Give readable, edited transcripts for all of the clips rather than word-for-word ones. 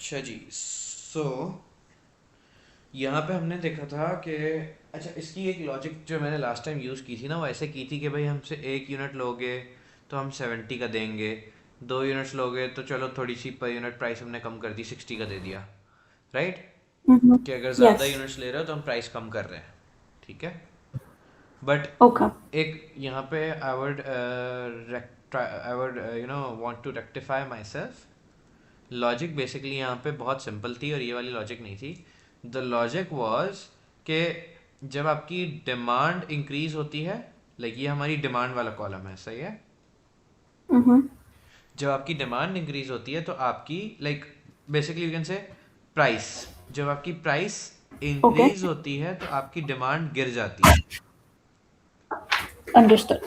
अच्छा जी। सो यहाँ पे हमने देखा था कि अच्छा, इसकी एक लॉजिक जो मैंने लास्ट टाइम यूज़ की थी ना, वो ऐसे की थी कि भाई हमसे 1 यूनिट लोगे तो हम 70 का देंगे, 2 यूनिट्स लोगे तो चलो थोड़ी सी पर यूनिट प्राइस हमने कम कर दी, 60 का दे दिया। राइट? Mm-hmm. कि अगर ज़्यादा Yes. यूनिट्स ले रहे हो तो हम प्राइस कम कर रहे हैं। ठीक है। But Okay. एक यहाँ पे I would want to rectify myself. Logic basically यहाँ पे बहुत सिंपल थी और ये वाली लॉजिक नहीं थी। द लॉजिक वाज कि जब आपकी डिमांड इंक्रीज होती है, लाइक ये हमारी डिमांड वाला कॉलम है, सही है। Mm-hmm. जब आपकी डिमांड इंक्रीज होती है तो आपकी लाइक बेसिकली यू कैन से प्राइस, जब आपकी प्राइस Okay. इंक्रीज होती है तो आपकी डिमांड गिर जाती है। Understood.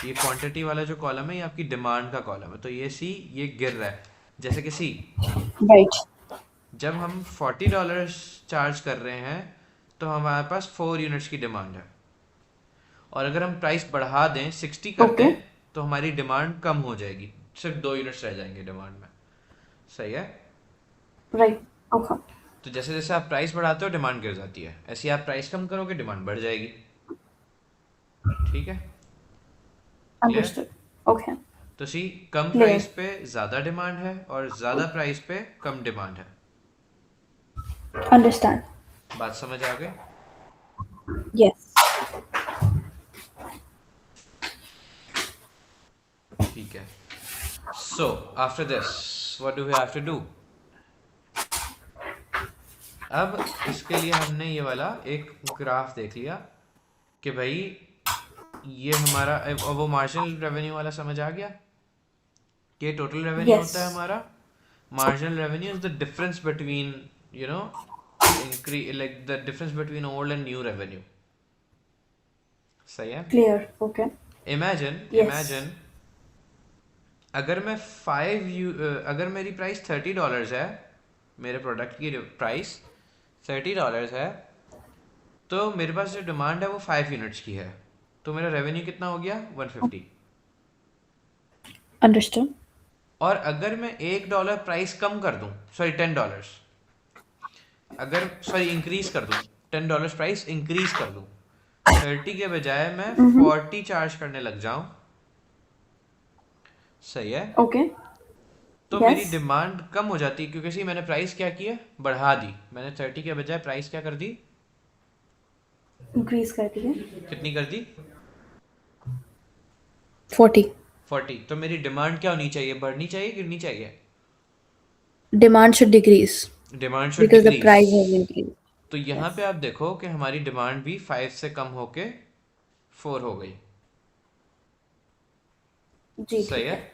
ये क्वांटिटी वाला जो कॉलम है ये आपकी डिमांड का कॉलम है, तो ये सी ये गिर रहा है। जैसे कि सी, Right. जब हम $40 चार्ज कर रहे हैं तो हमारे पास 4 यूनिट्स की डिमांड है, और अगर हम प्राइस बढ़ा दें 60 कर Okay. दें तो हमारी डिमांड कम हो जाएगी, सिर्फ 2 यूनिट्स रह जाएंगे डिमांड में। सही है। Right. Okay. तो जैसे जैसे आप प्राइस बढ़ाते हो डिमांड गिर जाती है, ऐसे ही आप प्राइस कम करोगे डिमांड बढ़ जाएगी। ठीक है। क्लियर? Understood. Okay. तो सी, कम प्राइस Clear. पे ज़्यादा डिमांड है और ज़्यादा प्राइस पे कम डिमांड है। Understand. बात समझ आ गई? Yes. ठीक है। So after this what do we have to do? अब इसके लिए हमने ये वाला एक ग्राफ देख लिया कि भाई ये हमारा अब वो मार्जिनल रेवेन्यू वाला समझ आ गया कि टोटल रेवेन्यू होता है Yes. हमारा। Marginal revenue is the difference between you know increase, like the difference between old and new revenue। सही है। Clear. Okay. Imagine Yes. Imagine अगर मैं अगर मेरी प्राइस $30 है, मेरे प्रोडक्ट की प्राइस $30 है, तो मेरे पास जो डिमांड है वो 5 यूनिट्स की है, तो मेरा रेवेन्यू कितना हो गया? 150। Understood. और अगर मैं $1 प्राइस कम कर दूं, सॉरी $10, अगर सॉरी इंक्रीज कर दूं, $10 प्राइस इंक्रीज कर दूं, 30 के बजाय मैं Mm-hmm. 40 चार्ज करने लग जाऊं, सही है, Okay. तो मेरी Yes. डिमांड कम हो जाती है, क्योंकि सी मैंने प्राइस क्या की है? बढ़ा दी। मैंने 30 के बजाय प्राइस क्या कर दी? Increase कर दिए. कितनी कर दी? 40. 40। तो मेरी डिमांड क्या होनी चाहिए? बढ़नी चाहिए, गिरनी चाहिए? Demand should decrease demand should because the decrease. price has increased. तो यहाँ पे Yes. आप देखो कि हमारी डिमांड भी 5 से कम होके 4 हो गई। जी सही ठीक है। है.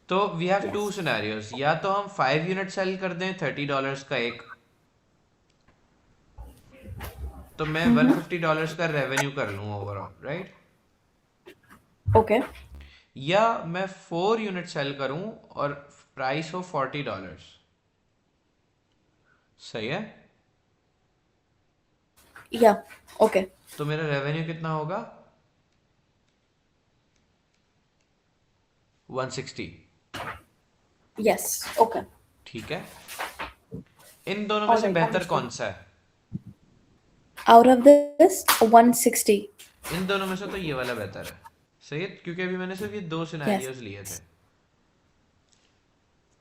तो we have to Yes. Scenarios, या तो हम 5 यूनिट सेल कर दें $30 का एक, तो मैं Mm-hmm. $150 का रेवेन्यू कर लूँ ओवरऑल, राइट? Okay. या मैं 4 यूनिट सेल करूँ और प्राइस हो $40। सही है। Yeah. Okay. तो मेरा रेवेन्यू कितना होगा? 160। Yes. Okay. ठीक है। इन दोनों में All से right. बेहतर Understood. कौन सा है? Out of this, 160. इन दोनों में से तो ये वाला बेहतर है। सही है, क्योंकि अभी मैंने सिर्फ ये दो Yes. सिनेरियोज लिए थे।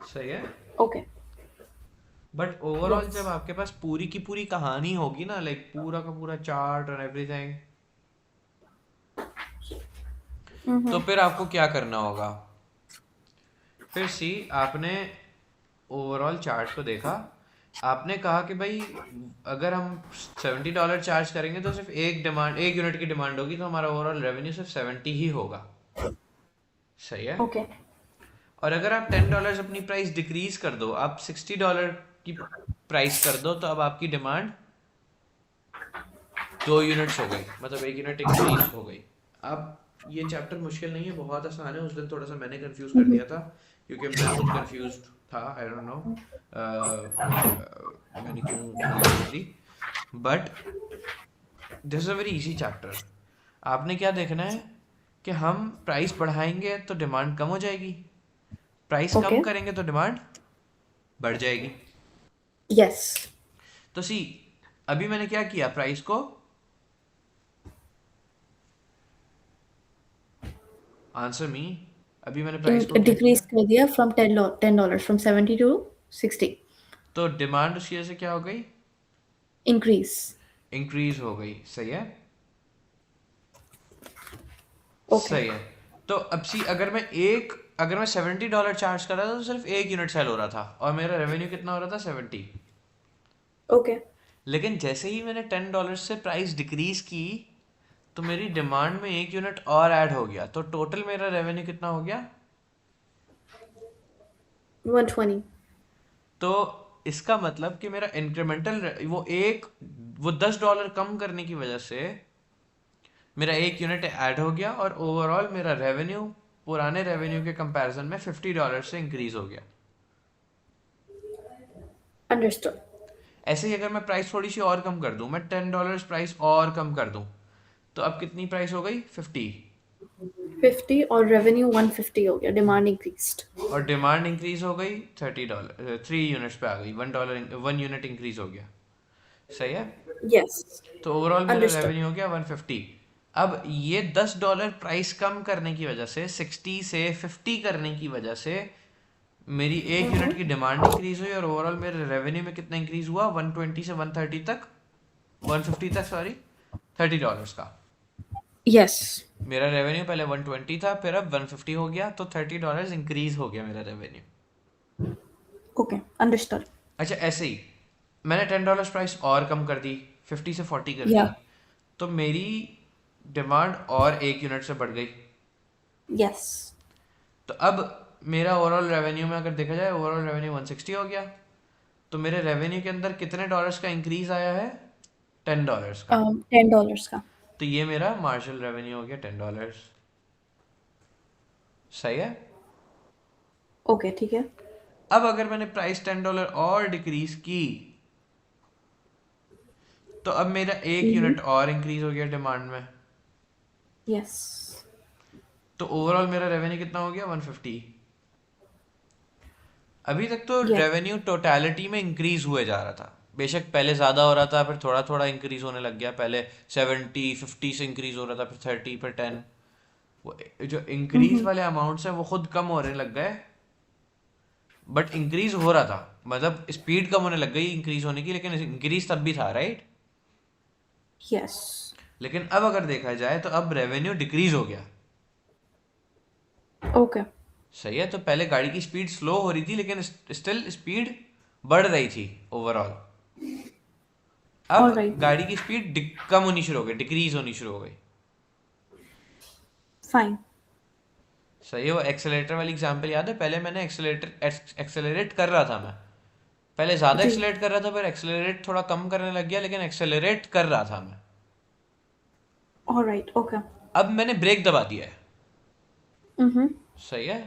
सही है। Okay. बट ओवरऑल जब Yes. आपके पास पूरी की पूरी कहानी होगी ना, लाइक पूरा का पूरा चार्ट और एवरीथिंग, तो Mm-hmm. फिर आपको क्या करना होगा? फिर सी, आपने ओवरऑल चार्ट को देखा, आपने कहा कि भाई अगर हम $70 चार्ज करेंगे तो सिर्फ एक यूनिट की डिमांड होगी, तो हमारा ओवरऑल रेवेन्यू सिर्फ 70 ही होगा। सही है। Okay. और अगर आप $10 अपनी प्राइस डिक्रीज कर दो, आप $60 की प्राइस कर दो, तो अब आपकी डिमांड 2 यूनिट्स हो गई, मतलब 1 यूनिट इंक्रीज हो गई। अब ये चैप्टर मुश्किल नहीं है, बहुत आसान है। उस दिन थोड़ा सा मैंने कंफ्यूज कर Mm-hmm. दिया था, क्योंकि मैं खुद कंफ्यूज था, आई डोंट नो मैंने क्यों कंफ्यूज कर दी। But this is a very easy chapter. आपने क्या देखना है कि हम प्राइस बढ़ाएंगे तो डिमांड कम हो जाएगी, प्राइस कम Okay. करेंगे तो डिमांड बढ़ जाएगी। Yes. तो सी, अभी मैंने क्या किया, प्राइस को, आंसर मी, अभी मैंने प्राइस को क्या Decrease किया, कर दिया from $10 from 70 to 60. तो डिमांड उसकी वजह से क्या हो गई, Increase. इंक्रीज हो गई। सही है, Okay. सही है। तो अब सी, अगर मैं $70 चार्ज कर रहा था तो सिर्फ एक यूनिट सेल हो रहा था और मेरा रेवेन्यू कितना हो रहा था, 70। Okay. लेकिन जैसे ही मैंने $10 से प्राइस डिक्रीज की तो मेरी डिमांड में एक यूनिट और ऐड हो गया, तो टोटल मेरा रेवेन्यू कितना हो गया। 120. तो इसका मतलब कि मेरा इंक्रीमेंटल, वो $10 कम करने की वजह से मेरा एक यूनिट ऐड हो गया और ओवरऑल मेरा रेवेन्यू पुराने रेवेन्यू के कंपैरिजन में $50 से इंक्रीज हो गया। Understood. ऐसे ही अगर मैं प्राइस थोड़ी सी और कम कर दूं, मैं $10 प्राइस और कम कर दूं, तो अब कितनी प्राइस हो गई, 50। 50 और revenue 150 हो गया. Demand increased. और डिमांड इंक्रीज हो गई $30, 3 यूनिट्स पे आ गई, $1, 1 यूनिट इंक्रीज हो गया। सही है, Yes. तो ओवरऑल मेरा Understood. रेवेन्यू हो गया 150। अब ये $10 प्राइस कम करने की वजह से, 60 से 50 करने की वजह से मेरी एक यूनिट की डिमांड इंक्रीज हुई और ओवरऑल मेरे रेवेन्यू में कितना इंक्रीज हुआ, 120 से 130 तक, 150 तक, सॉरी, $30 का। Yes. मेरा रेवेन्यू पहले 120 था, फिर अब 150 हो गया, तो $30 इंक्रीज हो गया मेरा रेवेन्यू। Okay. Understood. अच्छा, ऐसे ही मैंने $10 प्राइस और कम कर दी, 50 से 40 कर दी, Yeah. तो मेरी डिमांड और एक यूनिट से बढ़ गई। Yes. तो अब मेरा ओवरऑल रेवेन्यू में अगर देखा जाए, ओवरऑल रेवेन्यू 160 हो गया। तो मेरे रेवेन्यू के अंदर कितने डॉलर्स का इंक्रीज आया है, $10 का। $10 का. तो ये मेरा मार्जिनल रेवेन्यू हो गया $10। सही है। Okay, ठीक है. अब अगर मैंने प्राइस $10 और डिक्रीज की तो अब मेरा एक Mm-hmm. यूनिट और इंक्रीज हो गया डिमांड में, Yes. तो ओवरऑल मेरा रेवेन्यू कितना हो गया, 150। अभी तक तो Yes. रेवेन्यू टोटलिटी में इंक्रीज हुए जा रहा था, बेशक पहले ज़्यादा हो रहा था, फिर थोड़ा थोड़ा इंक्रीज होने लग गया, पहले 50 से इंक्रीज हो रहा था, फिर 30, फिर 10। वो जो इंक्रीज Mm-hmm. वाले अमाउंट्स हैं वो खुद कम होने लग गए, बट इंक्रीज हो रहा था, मतलब स्पीड कम होने लग गई इंक्रीज होने की, लेकिन इंक्रीज तब भी था, राइट। Yes. लेकिन अब अगर देखा जाए तो अब रेवेन्यू डिक्रीज हो गया। Okay. सही है, तो पहले गाड़ी की स्पीड स्लो हो रही थी लेकिन स्टिल स्पीड बढ़ रही थी ओवरऑल। All अब right. गाड़ी की स्पीड कम होनी शुरू हो गई, डिक्रीज होनी शुरू हो गई। Fine. सही है, वो एक्सेलेरेटर वाली एग्जांपल याद है, पहले मैंने एक्सेलरेट कर रहा था, मैं पहले ज़्यादा जी. एक्सेलरेट कर रहा था, फिर एक्सेलरेट थोड़ा कम करने लग गया, लेकिन एक्सेलरेट कर रहा था मैं। All right. Okay. अब मैंने ब्रेक दबा दिया है। Mm-hmm. सही है,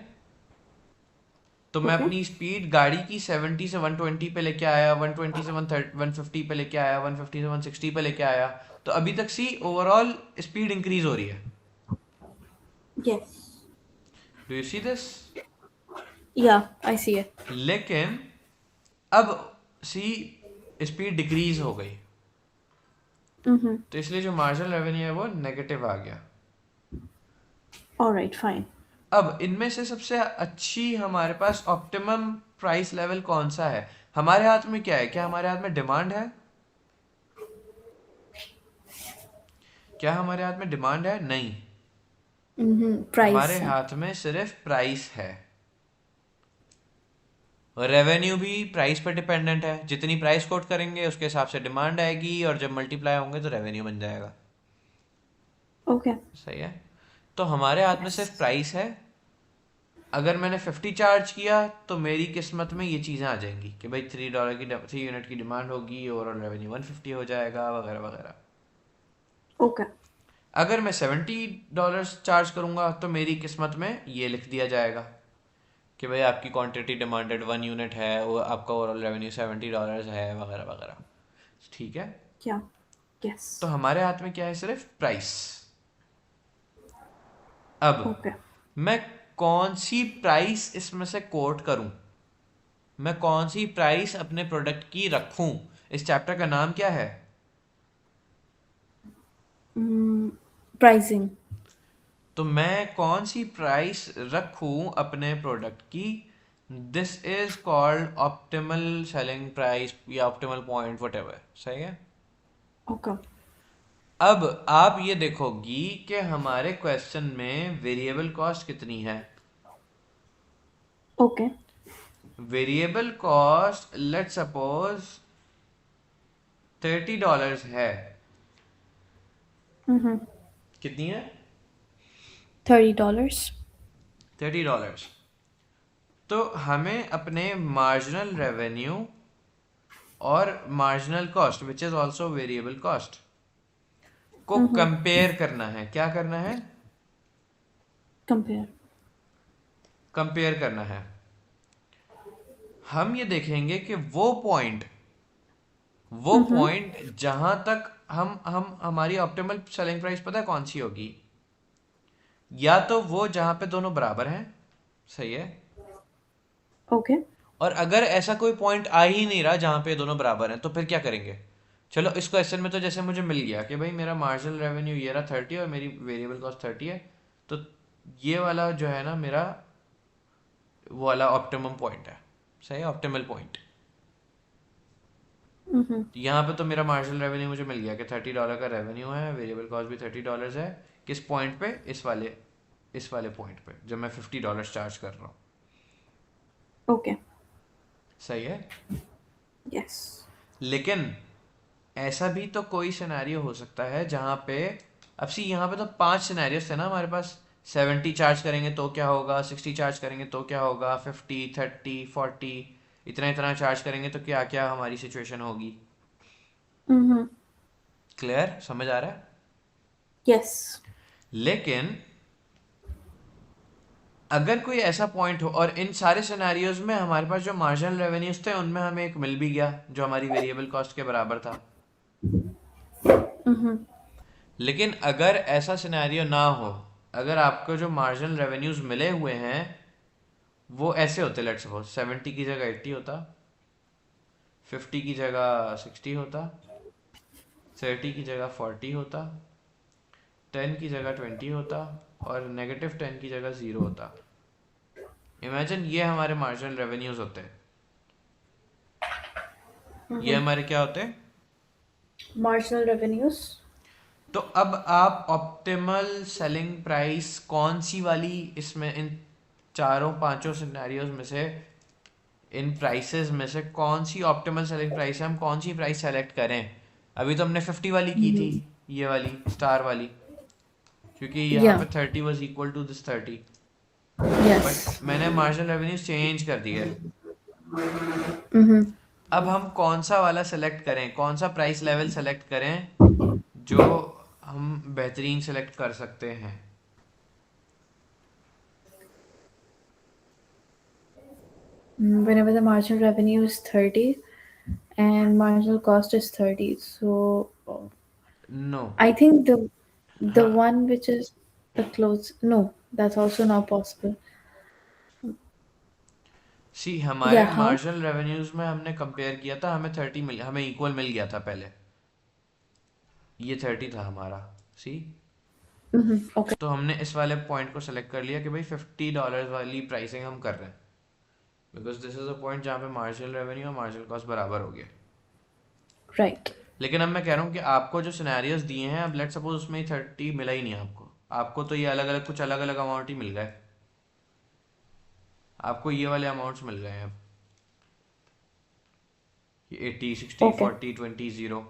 तो मैं Okay. अपनी स्पीड गाड़ी की 70 से 120 पे लेके आया, 120 से 150 पे लेके आया, 150 से 160 पे लेके आया, तो अभी तक सी ओवरऑल स्पीड इंक्रीज हो रही है। Yes. Do you see this. Yeah, I see it. लेकिन अब सी, स्पीड डिक्रीज हो गई, Mm-hmm. तो इसलिए जो मार्जिनल रेवेन्यू है वो नेगेटिव आ गया। All right. Fine. अब इनमें से सबसे अच्छी हमारे पास ऑप्टिमम प्राइस लेवल कौन सा है, हमारे हाथ में क्या है, क्या हमारे हाथ में डिमांड है, क्या हमारे हाथ में डिमांड है, नहीं। Mm-hmm. Price हमारे है. हाथ में सिर्फ प्राइस है। रेवेन्यू भी प्राइस पर डिपेंडेंट है, जितनी प्राइस कोट करेंगे उसके हिसाब से डिमांड आएगी, और जब मल्टीप्लाई होंगे तो रेवेन्यू बन जाएगा। Okay. सही है, तो हमारे हाथ में सिर्फ Yes. प्राइस है। अगर मैंने 50 चार्ज किया तो मेरी किस्मत में ये चीज़ें आ जाएंगी कि भाई $3 यूनिट की डिमांड होगी, ओवरऑल रेवेन्यू 150 हो जाएगा, वगैरह वगैरह। Okay. अगर मैं $70 चार्ज करूंगा तो मेरी किस्मत में ये लिख दिया जाएगा कि भाई आपकी क्वांटिटी डिमांडेड 1 यूनिट है, वो आपका ओवरऑल रेवेन्यू $70 है, वगैरह वगैरह। ठीक है, Yeah. तो Yes. हमारे हाथ में क्या है, सिर्फ प्राइस। अब Okay. मैं कौन सी प्राइस इसमें से कोट करूं, मैं कौन सी प्राइस अपने प्रोडक्ट की रखूं। इस चैप्टर का नाम क्या है? Pricing. तो मैं कौन सी प्राइस रखूं अपने प्रोडक्ट की, this is called optimal selling price या ऑप्टिमल पॉइंट, वट सही है। Okay. अब आप ये देखोगी कि हमारे क्वेश्चन में वेरिएबल कॉस्ट कितनी है। Okay. Variable cost let suppose $30 है। Mm-hmm. कितनी है? $30. $30। तो हमें अपने मार्जिनल रेवेन्यू और marginal cost which is also variable cost को Mm-hmm. कंपेयर करना है। क्या करना है? Compare. कंपेयर करना है। हम ये देखेंगे कि वो Mm-hmm. पॉइंट जहां तक हम हमारी ऑप्टिमल सेलिंग प्राइस पता है कौन सी होगी? या तो वो जहां पे दोनों बराबर हैं, सही है। Okay. और अगर ऐसा कोई पॉइंट आ ही नहीं रहा जहां पे दोनों बराबर हैं, तो फिर क्या करेंगे? चलो इस क्वेश्चन में तो जैसे मुझे मिल गया कि भाई मेरा मार्जिनल रेवेन्यू ये रहा 30 और मेरी वेरिएबल कॉस्ट 30 है, तो ये वाला जो है ना मेरा वो वाला ऑप्टिमम पॉइंट है, सही, ऑप्टिमल पॉइंट। Mm-hmm. यहाँ पे तो मेरा मार्जिनल रेवेन्यू मुझे मिल गया कि $30 का रेवेन्यू है, वेरिएबल कॉस्ट भी $30 है। किस पॉइंट पे? इस वाले पॉइंट पे जब मैं $50 चार्ज कर रहा हूँ, Okay. सही है। Yes. लेकिन ऐसा भी तो कोई सिनेरियो हो सकता है जहाँ पे, अब सी यहाँ पे तो 5 सिनेरियोस थे ना हमारे पास। 70 चार्ज करेंगे तो क्या होगा, 60 चार्ज करेंगे तो क्या होगा, 50, 30, 40, इतना इतना चार्ज करेंगे तो क्या क्या हमारी सिचुएशन होगी। Mm-hmm. क्लियर, समझ आ रहा है? Yes. लेकिन अगर कोई ऐसा पॉइंट हो और इन सारे सिनेरियोज में हमारे पास जो मार्जिनल रेवेन्यूज थे उनमें हमें एक मिल भी गया जो हमारी वेरिएबल कॉस्ट के बराबर था, Mm-hmm. लेकिन अगर ऐसा सिनेरियो ना हो, अगर आपको जो मार्जिनल रेवेन्यूज मिले हुए हैं वो ऐसे होते, लेट सपोज 70 की जगह 80 होता, 50 की जगह 60 होता, 30 की जगह 40 होता, 10 की जगह 20 होता और -10 की जगह 0 होता। इमेजिन ये हमारे मार्जिनल रेवेन्यूज होते हैं, ये Mm-hmm. हमारे क्या होते हैं। Marginal revenues. तो अब आप ऑप्टिमल सेलिंग प्राइस कौन सी वाली, इसमें इन चारों पांचों सिनेरियोज में से, इन प्राइसेस में से कौन सी ऑप्टिमल सेलिंग प्राइस है, हम कौन सी प्राइस सेलेक्ट करें? अभी तो हमने 50 वाली की थी, Mm-hmm. ये वाली स्टार वाली, क्योंकि यहाँ Yeah. पे 30 was equal to this 30। But Yes. मैंने मार्जिनल रेवेन्यू चेंज कर दिया है। Mm-hmm. अब हम कौन सा वाला सेलेक्ट करें, कौन सा प्राइस लेवल सेलेक्ट करें जो हम बेहतरीन सेलेक्ट कर सकते हैं? Whenever the marginal revenue is 30 and marginal cost is 30. So no. I think the हाँ, one which is the close, no, that's also not possible. सी हमारे Yeah, how? मार्जिनल रेवेन्यूज में हमने कंपेयर किया था, हमें 30 मिल, हमें इक्वल मिल गया था पहले, ये 30 था हमारा, सी। Mm-hmm. Okay. तो हमने इस वाले पॉइंट को सेलेक्ट कर लिया कि भाई $50 वाली प्राइसिंग हम कर रहे हैं, because this is a point जहाँ पे मार्जिनल रेवेन्यू और मार्जिनल कॉस्ट बराबर हो गया। Right. लेकिन अब मैं कह रहा हूँ कि आपको जो सिनेरियोज दिए हैं, अब लेट सपोज उसमें ही 30 मिला ही नहीं आपको, आपको तो ये अलग अलग कुछ अलग अलग अमाउंट ही मिल गए, आपको ये वाले अमाउंट्स मिल गए हैं अब, ये 80, 60, Okay. 40, 20, 0।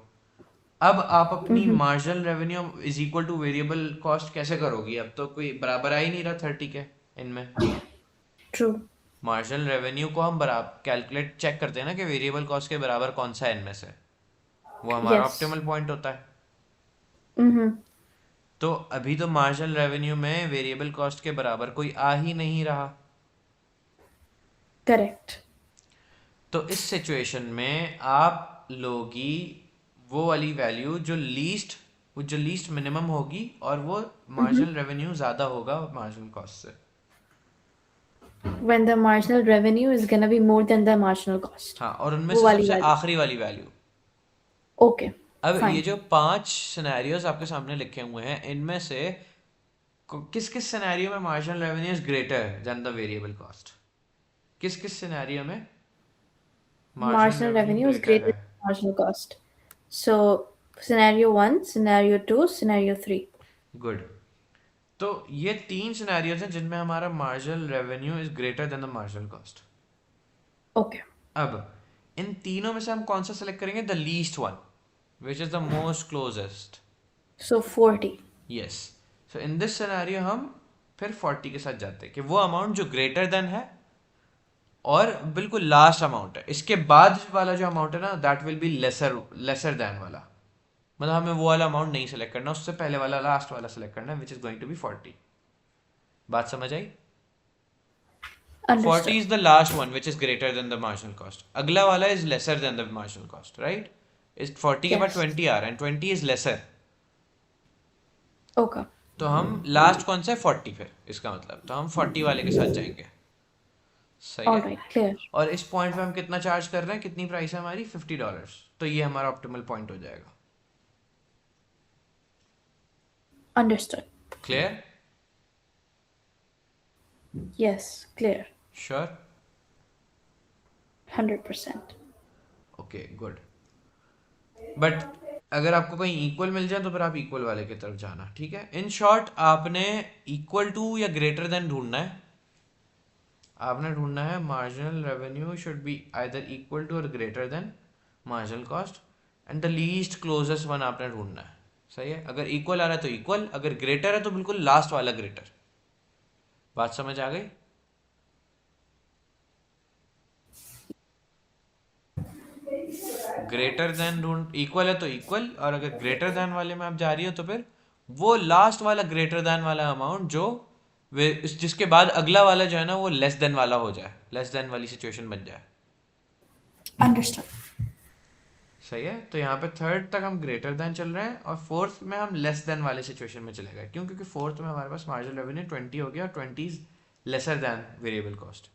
अब आप अपनी Mm-hmm. Marginal revenue is equal two variable cost कैसे करोगी? अब तो कोई बराबर आ ही नहीं रहा 30 के इनमें। True. मार्जिनल रेवेन्यू को हम बराबर कैलकुलेट चेक करते हैं ना कि वेरिएबल कॉस्ट के बराबर कौन सा है इनमें से, वो हमारा Yes. ऑप्टिमल पॉइंट होता है। Mm-hmm. तो अभी तो मार्जिनल रेवेन्यू में वेरिएबल कॉस्ट के बराबर कोई आ ही नहीं रहा। Correct. तो इस सिचुएशन में आप लोगी वो वाली वैल्यू जो लीस्ट मिनिमम होगी और वो Mm-hmm. मार्जिनल रेवेन्यू ज़्यादा होगा मार्जिनल कॉस्ट से। when the marginal revenue is gonna be more than the marginal cost. हाँ, और उनमें वो से वाली सबसे वाली. आखिरी वाली वैल्यू। Okay, अब ये fine. जो 5 सिनेरियोज आपके सामने लिखे हुए हैं, इनमें से किस किस सिनेरियो में marginal revenue is greater than the variable cost? किस किस सिनेरियो में marginal Marginal revenue revenue is greater greater है? than marginal cost. So, scenario 1, scenario 2, scenario 3. Good. तो ये 3 सिनेरियोज हैं जिनमें हमारा marginal revenue is greater than the marginal cost. Okay. अब इन तीनों में से हम कौन सा सेलेक्ट करेंगे? The least one, which is the most closest. So 40. Yes. So in this scenario हम फिर 40 के साथ जाते हैं कि वो अमाउंट जो ग्रेटर देन है और बिल्कुल लास्ट अमाउंट है, इसके बाद वाला जो अमाउंट है ना, that will be lesser lesser than वाला। मतलब हमें वो वाला अमाउंट नहीं सेलेक्ट करना, उससे पहले वाला लास्ट वाला सेलेक्ट करना है, which is going to be 40। बात समझ आई? 40 Understood. is the last one which is greater than the marginal cost. अगला वाला is lesser than the marginal cost, right? इस 40 के बाद Yes. 20 आ रहा है, 20 is lesser। Okay. तो हम लास्ट कौन सा है? 40। फिर इसका मतलब तो हम 40 वाले के साथ जाएंगे। सही All है। right. Clear. और इस पॉइंट पे हम कितना चार्ज कर रहे हैं? कितनी प्राइस है हमारी? $50। तो ये हमारा ऑप्टिमल पॉइंट हो जाएगा। Understood. Clear? Yes. Clear. Sure? 100%. Okay, good. But अगर आपको कहीं इक्वल मिल जाए तो फिर आप इक्वल वाले की तरफ जाना, ठीक है? इन शॉर्ट, आपने इक्वल टू या ग्रेटर देन ढूंढना है। आपने ढूंढना है marginal revenue should be either equal to और greater than marginal cost, and the least closest one आपने ढूंढना है। सही है? अगर इक्वल आ रहा है तो इक्वल, अगर ग्रेटर है तो बिल्कुल लास्ट वाला ग्रेटर। बात समझ आ गई? ग्रेटर देन ढूंढ, इक्वल है तो इक्वल, और अगर ग्रेटर देन वाले में आप जा रही हो तो फिर वो लास्ट वाला ग्रेटर देन वाला अमाउंट जो जिसके बाद अगला वाला जो है ना वो लेस देन वाला हो जाए, लेस देन वाली सिचुएशन बन जाए। Understood. सही है? तो यहाँ पे थर्ड तक हम ग्रेटर देन चल रहे हैं और फोर्थ में हम लेस देन वाले सिचुएशन में चले गए। क्यों? क्योंकि फोर्थ में हमारे पास मार्जिनल रेवेन्यू 20 हो गया और 20 is lesser than variable cost.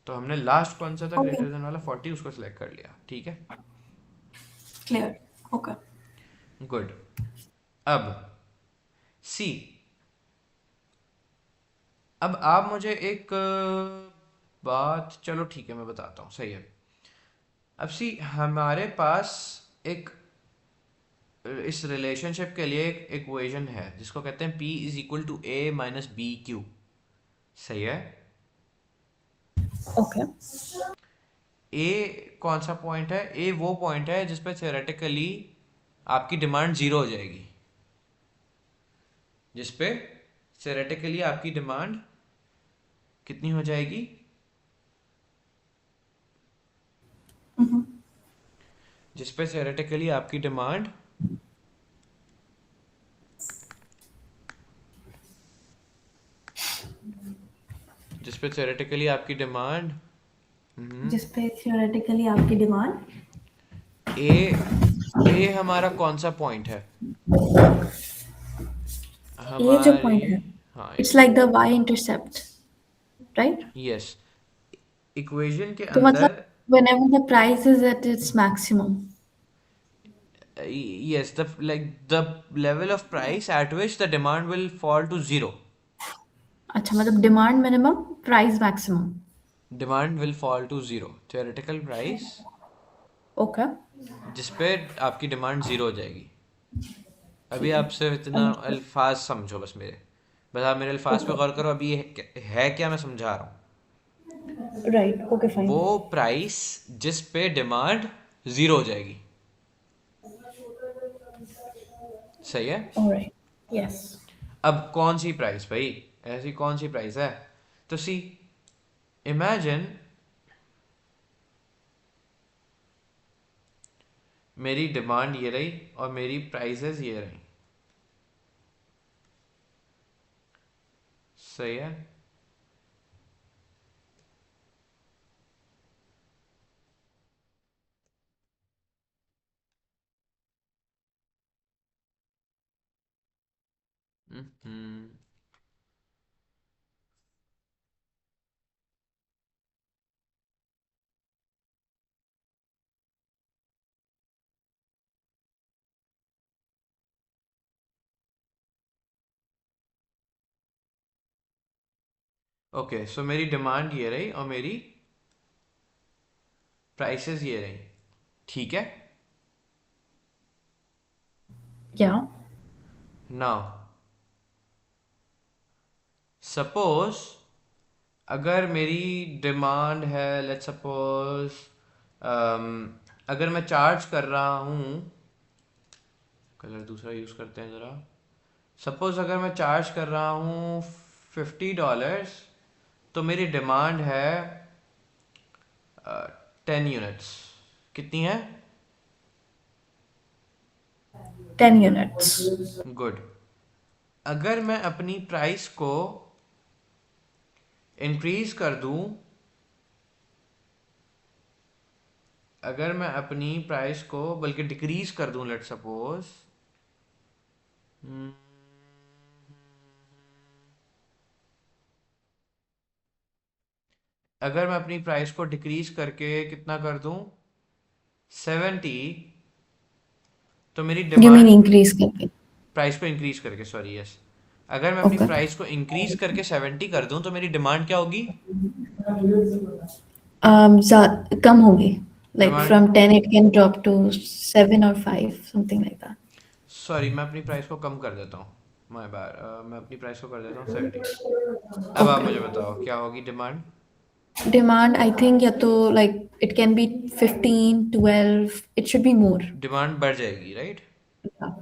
तो हमने लास्ट कौन सा था Okay. ग्रेटर देन वाला? 40, उसको सिलेक्ट कर लिया। ठीक है, Clear. Okay. गुड। अब सी, अब आप मुझे एक बात, चलो ठीक है मैं बताता हूँ। सही है? अब सी, हमारे पास एक इस रिलेशनशिप के लिए एक इक्वेशन है जिसको कहते हैं P is equal to A minus B Q. सही है? Okay. ए कौन सा पॉइंट है? ए वो पॉइंट है जिस पे थ्योरेटिकली आपकी डिमांड जीरो हो जाएगी, जिस पे थ्योरेटिकली आपकी डिमांड कितनी हो जाएगी? Mm-hmm. जिस पे थ्योरेटिकली आपकी डिमांड जिस पे थ्योरेटिकली आपकी डिमांड जिस पे थियोरेटिकली आपकी डिमांड ए ए हमारा कौन सा पॉइंट है ये जो हमारी? पॉइंट है, हाँ, it's like the Y intercept, right? Yes. Equation के तो मतलब अंदर, whenever the price is at its maximum. yes, the level of price at which the demand will fall to zero. अच्छा, मतलब demand minimum, price maximum. Demand will fall to zero, theoretical price okay. जिस पे आपकी demand zero हो जाएगी। अभी आप सिर्फ इतना अंडरस्टूड. अल्फाज समझो बस मेरे, बस आप मेरे अल्फाज पे ओके. गौर करो। अभी है क्या मैं समझा रहा राइट. ओके, हूँ? फाइन. वो प्राइस जिस पे डिमांड जीरो हो जाएगी। सही है? ऑलराइट. यस. अब कौन सी प्राइस भाई? ऐसी कौन सी प्राइस है? तो सी, इमेजिन मेरी डिमांड ये रही और मेरी प्राइसेस ये रही। सही है? हम्म। ओके, सो मेरी डिमांड ये रही और मेरी प्राइसेस ये रही, ठीक है। Yeah. नाउ सपोज अगर मेरी डिमांड है, लेट्स सपोज अगर मैं चार्ज कर रहा हूँ, कलर दूसरा यूज़ करते हैं ज़रा। सपोज अगर मैं चार्ज कर रहा हूँ $50, तो मेरी डिमांड है 10 यूनिट्स। कितनी है? 10 units. गुड। अगर मैं अपनी प्राइस को इंक्रीज कर दूं, अगर मैं अपनी प्राइस को बल्कि डिक्रीज कर दूं, लेट सपोज अगर मैं अपनी प्राइस को डिक्रीज करके कितना कर दूं, 70, तो मेरी You mean डिमांड, increase करके? प्राइस को इंक्रीज करके, सॉरी, यस। अगर मैं अपनी Okay. प्राइस को इंक्रीज करके 70 कर दूं, तो मेरी डिमांड क्या होगी? कम होगी. Like demand, from 10 it can drop to 7 or 5, something like that. Sorry, मैं अपनी प्राइस को कम कर देता हूँ, माय बैड। मैं अपनी प्राइस को कर देता हूँ 70। अब आप Okay. मुझे बताओ क्या होगी डिमांड? Demand, I think या तो like it can be 15, 12. It should be more. Demand बढ़ जाएगी, right? Yeah. Yeah.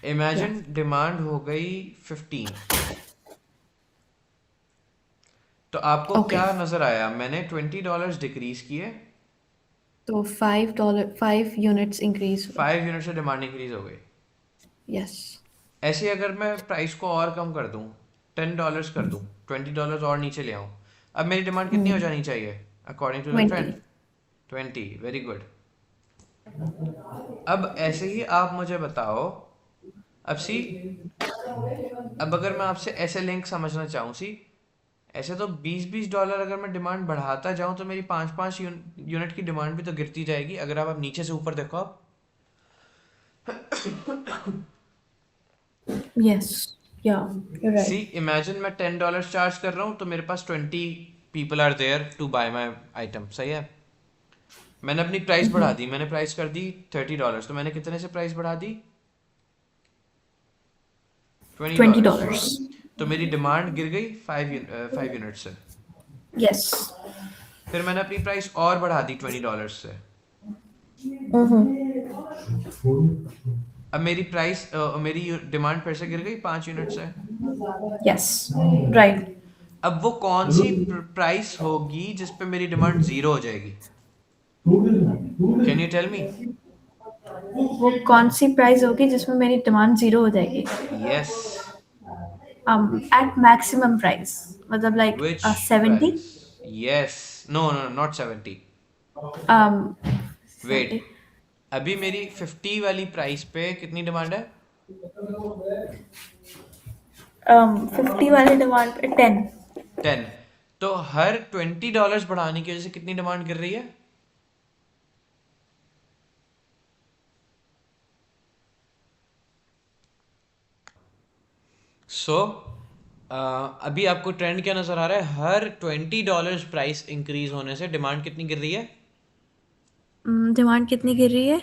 Imagine demand हो गई 15, तो आपको क्या Okay. नजर आया? मैंने $20 डिक्रीज किए, तो $5, 5 units increase हुए. 5 यूनिट से डिमांड इंक्रीज हो गई। Yes. ऐसे ही अगर मैं प्राइस को और कम कर दूं, $10 कर दूं, $20 और नीचे ले आऊं, अब मेरी डिमांड कितनी हो जानी चाहिए according to the trend? 20. 20, very good. अब ऐसे ही आप मुझे बताओ, अब सी, अब अगर मैं आपसे ऐसे लिंक समझना चाहूँ सी, ऐसे तो $20 अगर मैं डिमांड बढ़ाता जाऊं तो मेरी 5 यूनिट की डिमांड भी तो गिरती जाएगी। अगर आप नीचे से ऊपर देखो, आप Yes. Yeah, you're see, right. Imagine मैं $10 चार्ज कर रहा हूँ, तो मेरे पास 20 people are there to buy my item, सही है। मैंने अपनी प्राइस बढ़ा दी, मैंने प्राइस कर दी $30, तो मैंने कितने से प्राइस बढ़ा दी? $20। $20. तो मेरी डिमांड गिर गई 5 यूनिट से। Yes. फिर मैंने अपनी प्राइस और बढ़ा दी $20 से। Mm-hmm. अब मेरी प्राइस, मेरी डिमांड फिर से गिर गई 5 यूनिट से। Yes. Right. अब वो कौन सी प्राइस होगी जिस पे मेरी डिमांड जीरो हो जाएगी? Can you tell me? वो कौन सी प्राइस होगी जिसमें मेरी डिमांड जीरो हो जाएगी? यस। At maximum price, मतलब like विच 70. Price? Yes. No no, not 70। um, wait, 70. अभी मेरी 50 वाली प्राइस पे कितनी डिमांड है? 50 वाले डिमांड पे 10. 10। तो हर $20 बढ़ाने की वजह से कितनी डिमांड गिर रही है? सो अभी आपको ट्रेंड क्या नजर आ रहा है? हर $20 प्राइस इंक्रीज होने से डिमांड कितनी गिर रही है? डिमांड कितनी गिर रही है?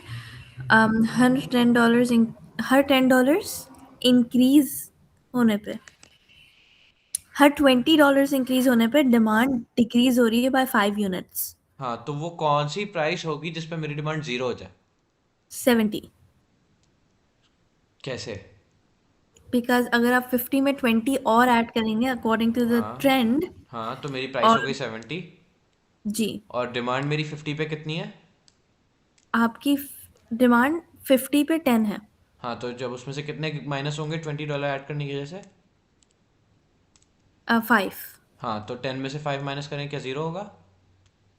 हर $10 हर $10 इंक्रीज होने पे, हर $20 इंक्रीज होने पे डिमांड डिक्रीज हो रही है बाय 5 यूनिट्स. हाँ, तो वो कौन सी प्राइस होगी जिस पे मेरी डिमांड जीरो हो जाए? 70. कैसे? बिकॉज अगर आप 50 में 20 और ऐड करेंगे अकॉर्डिंग टू द हाँ ट्रेंड. हाँ, तो मेरी प्राइस हो और गई 70, जी, और डिमांड मेरी 50 पे कितनी है? आपकी डिमांड 50 पे 10 है. हाँ, तो जब उसमें से कितने माइनस होंगे $20 ऐड करने की वजह से? 5. हाँ, तो 10 में से 5 माइनस करें, क्या जीरो होगा?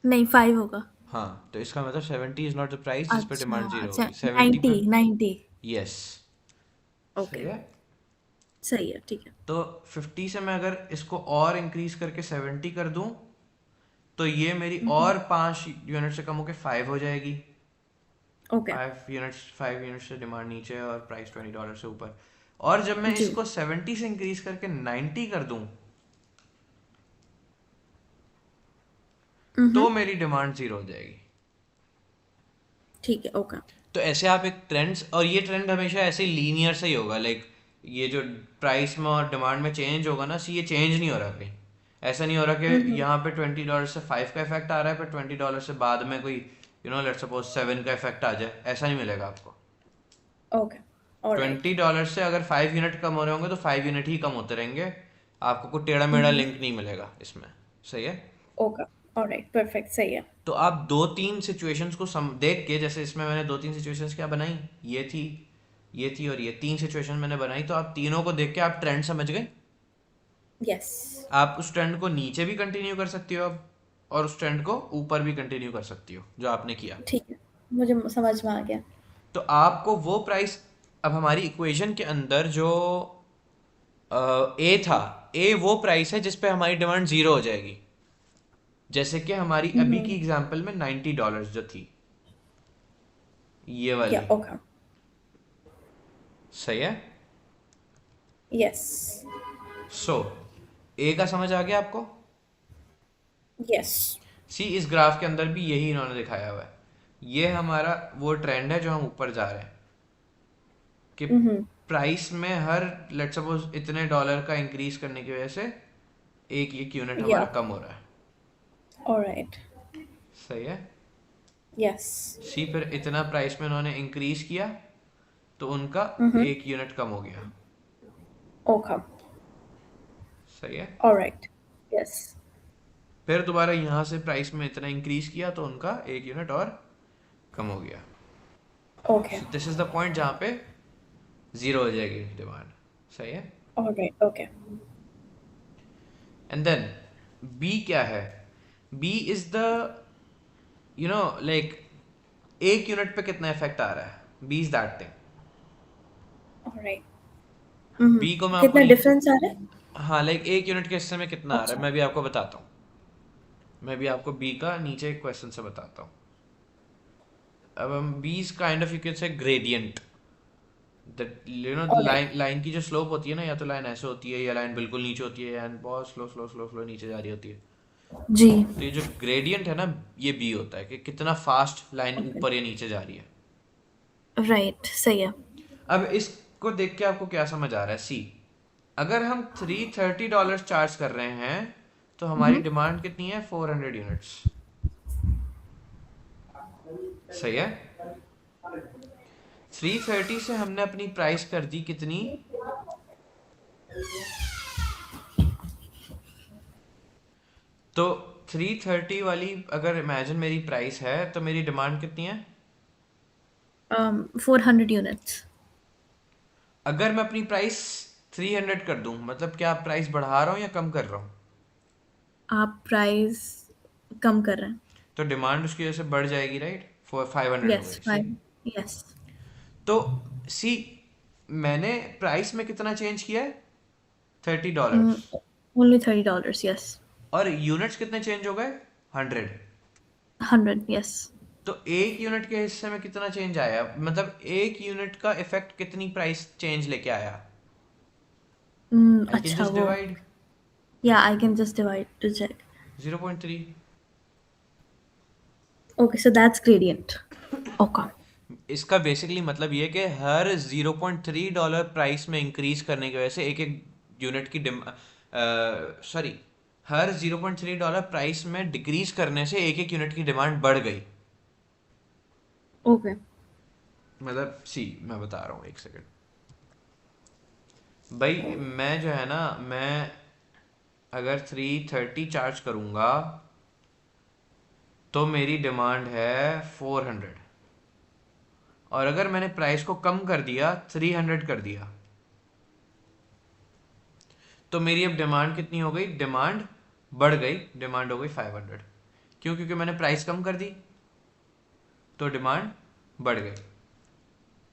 नहीं, 5 होगा. हाँ, तो इसका मतलब 70 इज नॉट द प्राइस जिस पे अच्छा डिमांड जीरो अच्छा, होगी, 70 90. पे। 90. यस। सही ओके, है। सही है, ठीक है. तो 50 से मैं अगर इसको और इंक्रीज करके 70 कर दूं, तो ये मेरी और 5 यूनिट से कम होकर 5 हो जाएगी। ओके. 5 यूनिट्स से डिमांड नीचे और प्राइस $20 से ऊपर। और जब मैं जी. इसको 70 से इंक्रीज करके 90 कर दूं, तो मेरी डिमांड जीरो हो जाएगी। ठीक है, ओके। तो ऐसे आप एक ट्रेंड्स, और ये ट्रेंड हमेशा ऐसे लीनियर से ही होगा, लाइक ये जो प्राइस में और डिमांड में चेंज होगा ना, सी ये चेंज नहीं हो रहा कहीं। ऐसा नहीं हो रहा कि यहाँ पे $20 से 5 का इफेक्ट आ रहा है, पर $20 से बाद में कोई लेट्स सपोज 7 का इफेक्ट आ जाए, ऐसा नहीं मिलेगा आपको। Okay, alright. $20 से अगर 5 यूनिट कम हो रहे होंगे तो 5 यूनिट ही कम होते रहेंगे, आपको कोई टेढ़ा मेढ़ा लिंक नहीं मिलेगा इसमें। सही है। ओके, ऑलराइट, परफेक्ट, सही है। तो आप दो तीन सिचुएशंस को देख के, जैसे इसमें मैंने दो तीन सिचुएशंस क्या बनाई, ये थी और ये तीन सिचुएशन मैंने बनाई, तो आप तीनों को देख के आप ट्रेंड समझ गए। यस। आप उस ट्रेंड को नीचे भी कंटिन्यू कर सकती हो अब, और उस ट्रेंड को ऊपर भी कंटिन्यू कर सकती हो जो आपने किया। ठीक है, मुझे समझ में आ गया। तो आपको वो प्राइस, अब हमारी इक्वेशन के अंदर जो ए था, ए वो प्राइस है जिस पे हमारी डिमांड जीरो हो जाएगी। जैसे कि हमारी अभी की एग्जांपल में $90 जो थी, ये या वाली। ओके। सही है। यस। सो ए का समझ आ गया आपको। यस। सी इस ग्राफ के अंदर भी यही इन्होंने दिखाया हुआ है। ये हमारा वो ट्रेंड है जो हम ऊपर जा रहे हैं, कि प्राइस में हर लेट्स सपोज इतने डॉलर का इंक्रीज करने की वजह से एक यूनिट हमारा या कम हो रहा है। ऑलराइट। सही है। यस। सी फिर इतना प्राइस में उन्होंने इंक्रीज किया तो उनका एक यूनिट कम हो गया। ओके, सही है। ऑलराइट। यस। फिर दोबारा यहाँ से प्राइस में इतना इंक्रीज किया तो उनका एक यूनिट और कम हो गया। Okay, so this is the point जहाँ पे जीरो हो जाएगी डिमांड। सही है। Alright, okay. And then B क्या है, बी इज द लाइक एक यूनिट पे कितना इफेक्ट आ रहा है, B is that thing. Alright. B को मैं आपको कितना डिफरेंस आ रहा है? हाँ लाइक एक यूनिट के हिस्से में कितना आ रहा है, अच्छा। मैं भी आपको बताता हूँ। मैं भी आपको बी का नीचे एक क्वेश्चन से बताता हूँ। अब हम B is kind of you can say gradient, that alright. Line की जो स्लोप होती है ना, या तो लाइन ऐसे होती है या लाइन बिल्कुल नीचे होती है, एंड बहुत स्लो स्लो स्लो स्लो नीचे जा रही होती है। जी। तो ये जो ग्रेडियंट है ना, ये बी होता है कि कितना फास्ट लाइन ओके, ऊपर या नीचे जा रही है। राइट, सही है। अब इसको देख के आपको क्या समझ आ रहा है, सी अगर हम $330 चार्ज कर रहे हैं तो हमारी डिमांड कितनी है, 400 यूनिट्स। सही है। 330 से हमने अपनी प्राइस कर दी कितनी, तो 330 वाली अगर इमेजिन मेरी प्राइस है तो मेरी डिमांड कितनी है। 400 यूनिट्स। अगर मैं अपनी प्राइस 300 कर दूं, मतलब क्या प्राइस बढ़ा रहा हूँ या कम कर रहा हूँ। आप प्राइस कम कर रहे हैं। तो डिमांड उसकी वजह से बढ़ जाएगी, राइट, 500 हो यस, गई। सही। 5। यस। तो सी मैंने प्राइस में कितना चेंज किया है, $30, ओनली $30, यस। और यूनिट्स कितने चेंज हो गए, 100। 100, यस। तो एक यूनिट के हिस्से में कितना चेंज आया, मतलब एक यूनिट का इफेक्ट कितनी प्राइस चेंज लेके आया। आई कैन अच्छा जस्ट वो। डिवाइड या I can just divide to check. 0.3। Okay, so that's gradient. Okay. इसका बेसिकली मतलब ये है कि हर $0.3 प्राइस में इंक्रीज करने की वजह से एक एक यूनिट की सॉरी, हर $0.3 प्राइस में डिक्रीज करने से एक एक यूनिट की डिमांड बढ़ गई। ओके। मतलब सी मैं बता रहा हूँ, एक सेकंड भाई, मैं जो है ना, मैं अगर 330 चार्ज करूँगा तो मेरी डिमांड है 400, और अगर मैंने प्राइस को कम कर दिया, 300 कर दिया, तो मेरी अब डिमांड कितनी हो गई, डिमांड बढ़ गई, डिमांड हो गई 500। क्यों, क्योंकि मैंने प्राइस कम कर दी तो डिमांड बढ़ गई।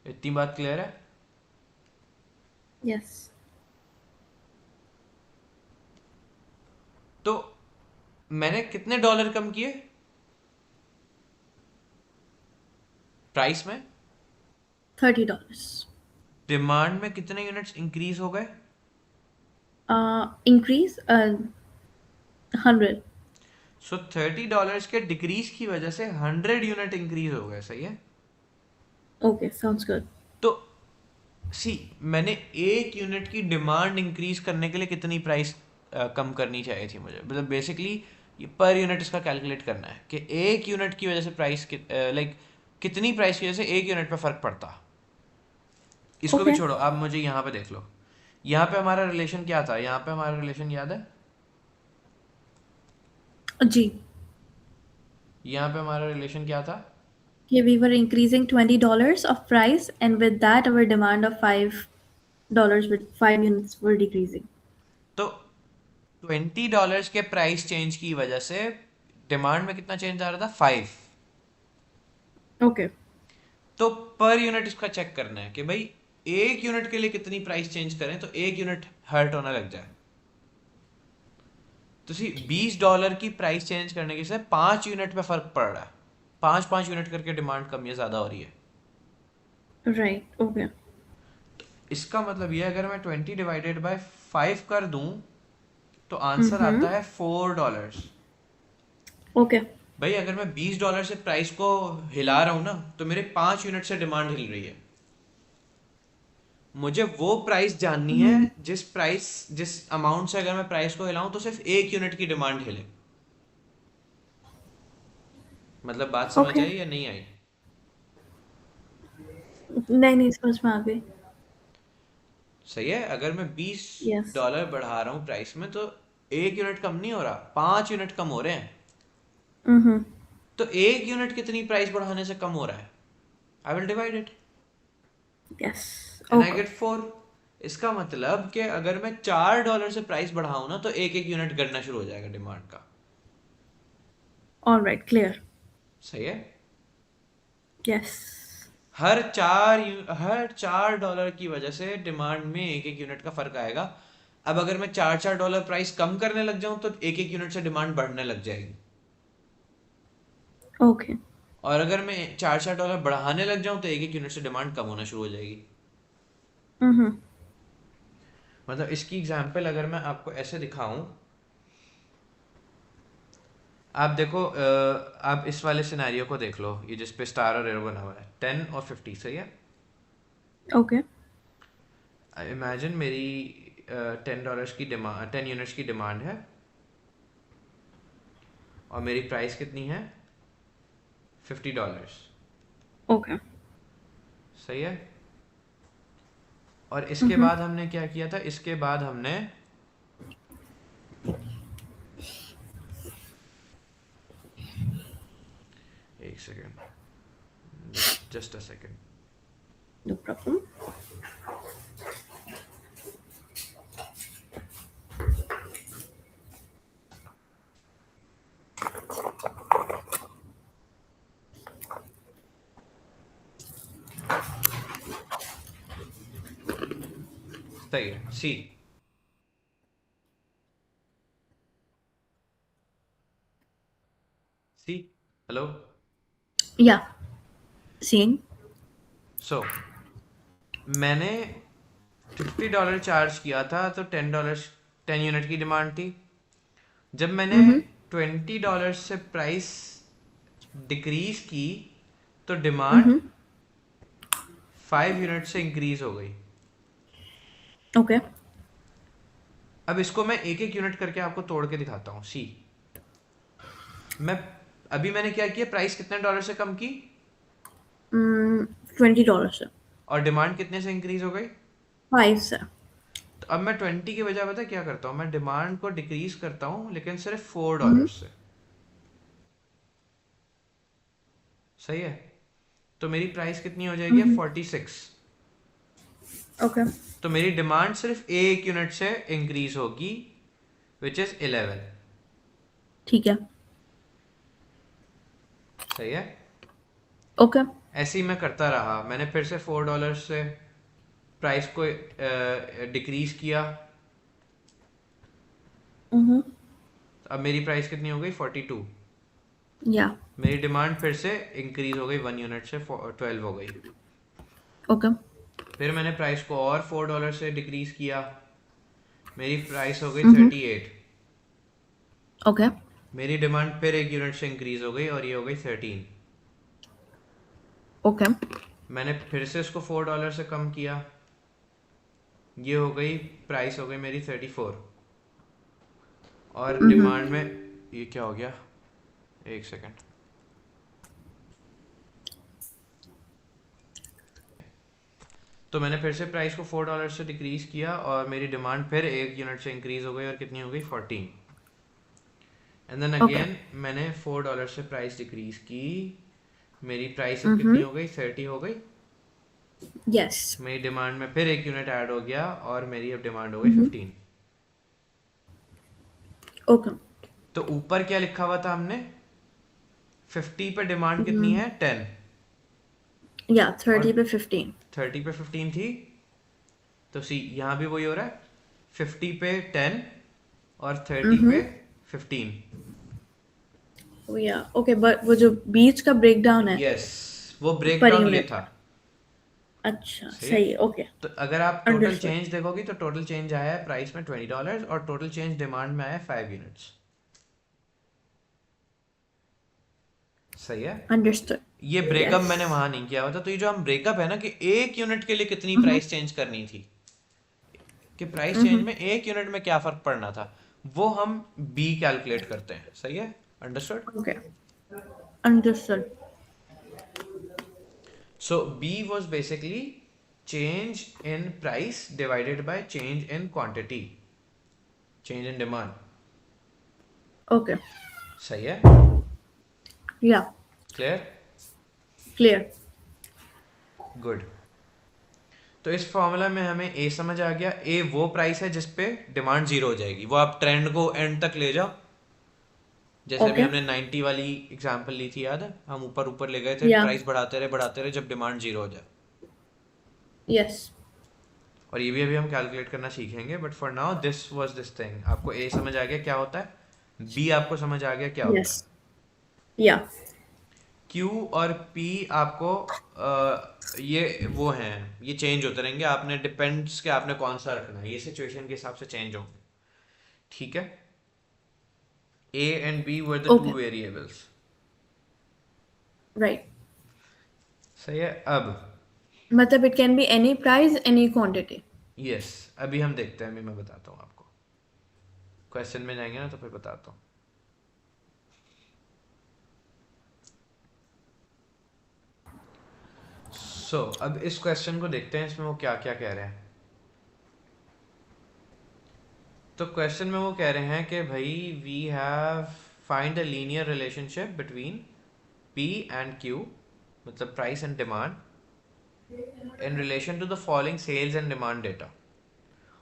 इतनी बात क्लियर है। यस। तो मैंने कितने डॉलर कम किए प्राइस में, $30। डिमांड में कितने यूनिट्स इंक्रीज हो गए। इंक्रीज 100। सो $30 के डिक्रीज की वजह से 100 यूनिट इंक्रीज हो गए, सही है। Okay, sounds good. तो सी, मैंने एक यूनिट की डिमांड इंक्रीज करने के लिए कितनी प्राइस कम करनी चाहिए थी मुझे, मतलब बेसिकली ये पर यूनिट इसका कैलकुलेट करना है कि एक यूनिट की वजह से प्राइस लाइक कितनी प्राइस की वजह से एक यूनिट पे फर्क पड़ता। इसको भी Okay. छोड़ो, आप मुझे यहाँ पे देख लो, यहाँ पे हमारा रिलेशन क्या था, यहाँ पे हमारा रिलेशन याद है, जी, यहाँ पे हमारा रिलेशन क्या था। कि we were increasing $20 of price, and with that, our demand of $5 with 5 units were decreasing. तो $20 के प्राइस चेंज की वजह से डिमांड में कितना चेंज आ रहा था, 5। Okay. तो पर यूनिट इसका चेक करना है कि भाई एक यूनिट के लिए कितनी प्राइस चेंज करें तो एक यूनिट हर्ट होना लग जाए। तो सी $20 की प्राइस चेंज करने की से 5 यूनिट पे फर्क पड़ रहा है, 5 यूनिट करके डिमांड कम या ज्यादा हो रही है। Right. Okay. इसका मतलब ये अगर मैं 20 डिवाइडेड बाय 5 कर दूं तो आंसर Mm-hmm. आता है $4। Okay. भाई अगर मैं $20 से प्राइस को हिला रहा हूं ना तो मेरे 5 यूनिट से डिमांड हिल रही है। मुझे वो प्राइस जाननी है Mm-hmm. जिस अमाउंट से अगर मैं प्राइस को हिलाऊं तो सिर्फ एक यूनिट की डिमांड हिले। मतलब बात समझ Okay. आई या नहीं आई। नहीं नहीं समझ में आ गई. सही है, अगर मैं बीस Yes. डॉलर बढ़ा रहा हूँ प्राइस में तो एक यूनिट कम नहीं हो रहा, 5 यूनिट कम हो रहे हैं। Mm-hmm. तो एक यूनिट कितनी प्राइस बढ़ाने से कम हो रहा है, I will divide it Yes. And I Okay. Get 4। इसका मतलब कि अगर मैं $4 से प्राइस बढ़ाऊं ना तो एक एक यूनिट गिरना शुरू हो जाएगा डिमांड का। All right. Clear. सही है। Yes. हर $4 की वजह से डिमांड में एक एक यूनिट का फर्क आएगा। अब अगर मैं $4 प्राइस कम करने लग जाऊं तो एक एक यूनिट से डिमांड बढ़ने लग जाएगी, Okay. और अगर मैं $4 बढ़ाने लग जाऊं तो एक एक यूनिट से डिमांड कम होना शुरू हो जाएगी। Mm-hmm. मतलब इसकी एग्जांपल अगर मैं आपको ऐसे दिखाऊं, आप देखो आप इस वाले सिनेरियो को देख लो, ये जिस पे स्टार और एरो बना हुआ है, 10 और 50, सही है। Okay. इमेजिन मेरी $10 की डिमांड, 10 यूनिट्स की डिमांड है और मेरी प्राइस कितनी है, $50, Okay. सही है। और इसके Mm-hmm. बाद हमने क्या किया था, इसके बाद हमने एक second, just a second. No problem. सही है, सी सी हेलो। Yeah. Seeing. सो मैंने $50 चार्ज किया था तो $10, 10 यूनिट की डिमांड थी। जब मैंने Mm-hmm. $20 से प्राइस डिक्रीज की तो डिमांड Mm-hmm. 5 यूनिट से इंक्रीज हो गई। Okay. अब इसको मैं एक एक यूनिट करके आपको तोड़ के दिखाता हूँ। सी, मैं अभी मैंने क्या किया, प्राइस कितने डॉलर से कम की $20 से. और डिमांड कितने से इंक्रीज हो गई। 5 से. तो अब मैं 20 की बजाय पता है क्या करता हूँ, मैं डिमांड को डिक्रीज करता हूँ लेकिन सिर्फ $4 Mm-hmm. से। सही है, तो मेरी प्राइस कितनी हो जाएगी, Mm-hmm. 46। Okay. तो मेरी डिमांड सिर्फ एक यूनिट से इंक्रीज होगी, विच इज 11। ठीक है. सही है। Okay. ऐसे ही मैं करता रहा, मैंने फिर से $4 से प्राइस को डिक्रीज किया। Mm-hmm. अब मेरी प्राइस कितनी हो गई, 42। Yeah. मेरी डिमांड फिर से इंक्रीज हो गई 1 यूनिट से 12 हो गई। Okay. फिर मैंने प्राइस को और $4 से डिक्रीज किया, मेरी प्राइस हो गई Mm-hmm. 38। Okay. मेरी डिमांड फिर 1 यूनिट से इंक्रीज हो गई और ये हो गई 13। ओके। मैंने फिर से इसको $4 से कम किया, ये हो गई, प्राइस हो गई मेरी 34। और डिमांड में ये क्या हो गया, एक सेकेंड, तो मैंने फिर से प्राइस को $4 से डिक्रीज किया और मेरी डिमांड फिर 1 यूनिट से इंक्रीज हो गई और कितनी हो गई, 14। And then okay. अगेन मैंने $4 से प्राइस डिक्रीज की, मेरी प्राइस अब कितनी हो गई, 30 हो गई। यस। मेरी डिमांड में फिर 1 यूनिट ऐड हो गया और मेरी अब डिमांड हो गई 15। ओके। तो ऊपर क्या लिखा हुआ था हमने, 50 पे डिमांड कितनी है, 10, या और 30 पे 15। 30 पे 15 थी। तो सी यहाँ भी वही हो रहा है, 50 पे 10 और 30 पे 15। या ओके, बट वो जो बीच का ब्रेकडाउन है यस, वो पर ब्रेकडाउन ये यूनिट। था। अच्छा, सही है। सही है। ओके। तो अगर आप टोटल अंडरस्टूड। चेंज देखोगी तो टोटल चेंज आया है प्राइस में $20 और टोटल चेंज डिमांड में आया है 5 यूनिट्स। सही है। अंडरस्टूड। ये ब्रेकअप यस। मैंने वहां नहीं किया हुआ था, तो ये जो हम ब्रेकअप है ना कि 1 यूनिट के लिए कितनी प्राइस चेंज करनी थी, कि प्राइस चेंज में 1 यूनिट में क्या फर्क पड़ना था, वो हम बी कैलकुलेट करते हैं। सही है, understood. Okay. Understood. So B was basically change in price divided by change in quantity, change in demand. Okay. सही है, या क्लियर, क्लियर। गुड। तो इस फॉर्मूला में हमें ए समझ आ गया, ए वो प्राइस है जिस पे डिमांड जीरो हो जाएगी, वो आप ट्रेंड को एंड तक ले जाओ। जैसे अभी ओके। हमने 90 वाली एग्जांपल ली थी, याद है, हम ऊपर ऊपर ले गए थे, या प्राइस बढ़ाते रहे जब डिमांड जीरो हो जाए। यस। और ये भी अभी हम कैलकुलेट करना सीखेंगे, but for now this was this thing. आपको ए समझ आ गया क्या होता है, बी आपको समझ आ गया क्या होता यस। है, या क्यू और पी आपको ये वो हैं, ये चेंज होते रहेंगे, आपने डिपेंड्स कि आपने कौन सा रखना है, ये सिचुएशन के हिसाब से चेंज होंगे। ठीक है, A and B were the two okay. Variables. Right. सही है। अब मतलब it can be any price, any quantity. Yes, अभी हम देखते हैं, अभी मैं बताता हूँ आपको, क्वेश्चन में जाएंगे ना तो फिर बताता हूँ। अब इस क्वेश्चन को देखते हैं, इसमें वो क्या क्या कह रहे हैं। तो क्वेश्चन में वो कह रहे हैं कि भाई we have find a linear relationship between P and Q, मतलब price and demand, in relation to the following sales and demand data.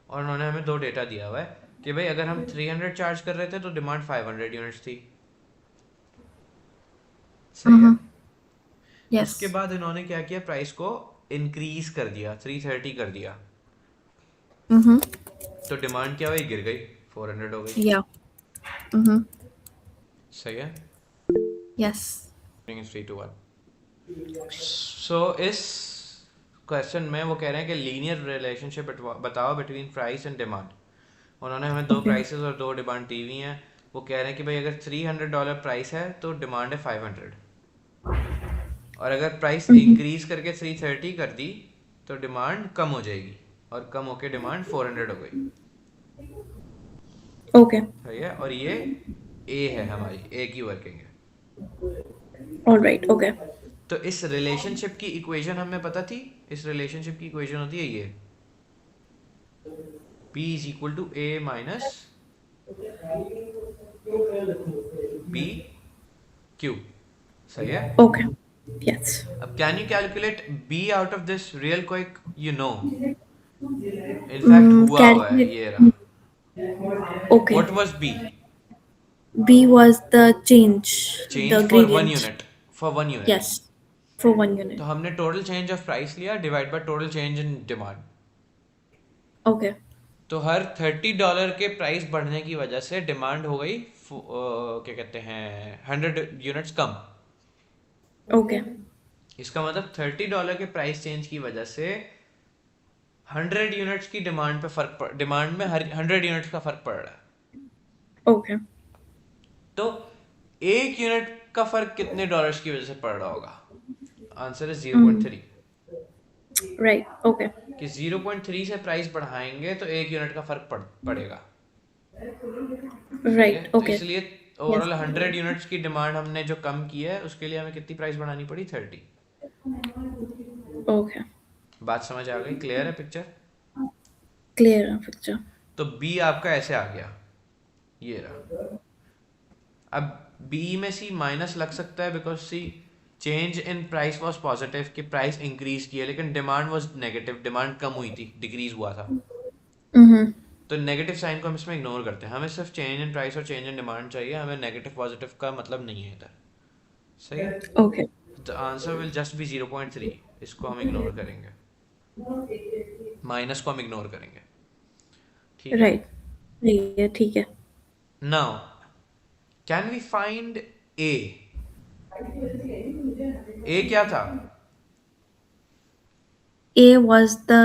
और उन्होंने हमें दो डेटा दिया हुआ है कि भाई अगर हम 300 चार्ज कर रहे थे तो डिमांड 500 यूनिट्स थी। सही है। यस। उसके बाद इन्होंने क्या किया, प्राइस को इंक्रीज कर दिया, 330 कर दिया, तो डिमांड क्या हुई, गिर गई, 400 हो गई। या सही है। यस। 3:1। इस क्वेश्चन में वो कह रहे हैं कि लीनियर रिलेशनशिप बताओ बिटवीन प्राइस एंड डिमांड। उन्होंने हमें दो ओके। प्राइसेस और दो डिमांड दी हुई हैं। वो कह रहे हैं कि भाई अगर $300 प्राइस है तो डिमांड है 500, और अगर प्राइस इंक्रीज करके 330 कर दी तो डिमांड कम हो जाएगी, और कम होके डिमांड 400 हो गई। ओके। सही है, और ये ए है, हमारी ए की वर्किंग है। ऑलराइट। ओके। तो इस रिलेशनशिप की इक्वेशन हमें पता थी, इस रिलेशनशिप की इक्वेशन होती है ये, P is equal to A minus B Q. सही है। ओके। यस। अब can you calculate B out of this real quick, you know, in fact हुआ है, कैलकुलेट। ये रहा। Okay. What was B, B was the change, change the for one gradient. Unit, for one unit. Yes, for 1 unit. तो हमने total change of price लिया divide by total change in demand. Okay. तो हर $30 के price बढ़ने की वजह से demand हो गई क्या कहते हैं, 100 यूनिट्स कम। Okay. इसका मतलब $30 के प्राइस चेंज की वजह से 100 यूनिट्स की डिमांड में हर 100 यूनिट्स का फर्क पड़ रहा है। Okay. तो एक यूनिट का फर्क कितने डॉलर्स की वजह से पड़ रहा होगा? आंसर है 0.3। राइट, ओके, कि 0.3 से प्राइस बढ़ाएंगे तो एक यूनिट का फर्क पड़ेगा। सही है, राइट, तो ओके, इसलिए यस, ओवरऑल 100 यूनिट्स की डिमांड हमने जो कम की है उसके लिए हमें कितनी प्राइस बढ़ानी पड़ी? 30। ओके, बात समझ आ गई? क्लियर है पिक्चर? क्लियर है पिक्चर। तो बी आपका ऐसे आ गया, ये रहा। अब बी में सी माइनस लग सकता है because see change in price was positive, कि प्राइस इंक्रीज की है, लेकिन डिमांड वॉज नेगेटिव, डिमांड कम हुई थी, डिक्रीज हुआ था। हम्म, तो नेगेटिव साइन को हम इसमें इग्नोर करते हैं, हमें सिर्फ चेंज इन प्राइस और चेंज इन डिमांड चाहिए, हमें नेगेटिव पॉजिटिव का मतलब नहीं है इधर। सही है, okay, the answer will just be 0.3। इसको हम इग्नोर करेंगे, माइनस को हम इग्नोर करेंगे। ठीक है, राइट, ठीक है, ठीक है। नाउ कैन वी फाइंड ए? ए क्या था? A was the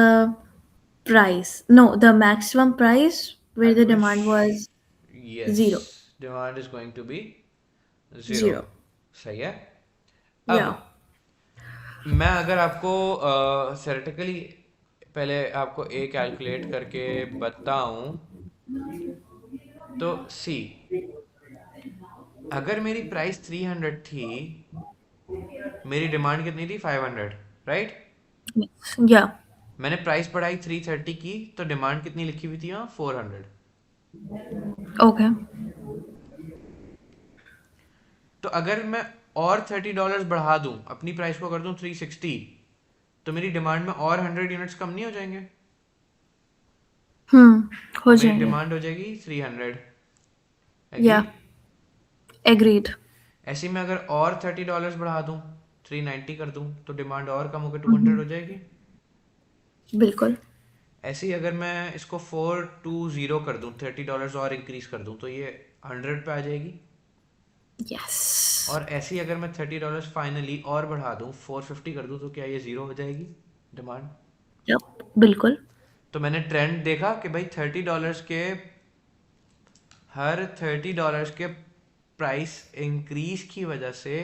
price. No, the maximum price where the demand was yes, zero. Demand is going to be 0। Zero. सही है। अब Yeah. मैं अगर आपको थेरेटिकली पहले आपको ए कैलकुलेट करके बताऊं तो सी, अगर मेरी प्राइस 300 थी, मेरी डिमांड कितनी थी? 500, राइट? Yeah. मैंने प्राइस बढ़ाई 330 की, तो डिमांड कितनी लिखी हुई थी यहाँ? 400। Okay. तो अगर मैं और $30 बढ़ा दूं, अपनी प्राइस को कर दूं 360, तो मेरी डिमांड में और 100 यूनिट्स कम नहीं हो जाएंगे? हो मेरी जाएंगे। डिमांड हो जाएगी 300। एग्री? Yeah. Agreed. ऐसे में अगर और $30 बढ़ा दूं, 390 कर दूं, तो डिमांड और कम होकर 200 हो हम्म, जाएगी। बिल्कुल। ऐसे ही अगर मैं इसको 420 कर दूं, $30 और इंक्रीज कर दूं, तो ये 100 पे आ जाएगी। Yes. और ऐसे ही अगर मैं $30 फाइनली और बढ़ा दूं, 450 कर दूं, तो क्या ये 0 हो जाएगी डिमांड? Yep. बिल्कुल। तो मैंने ट्रेंड देखा कि भाई हर $30 के प्राइस इंक्रीज की वजह से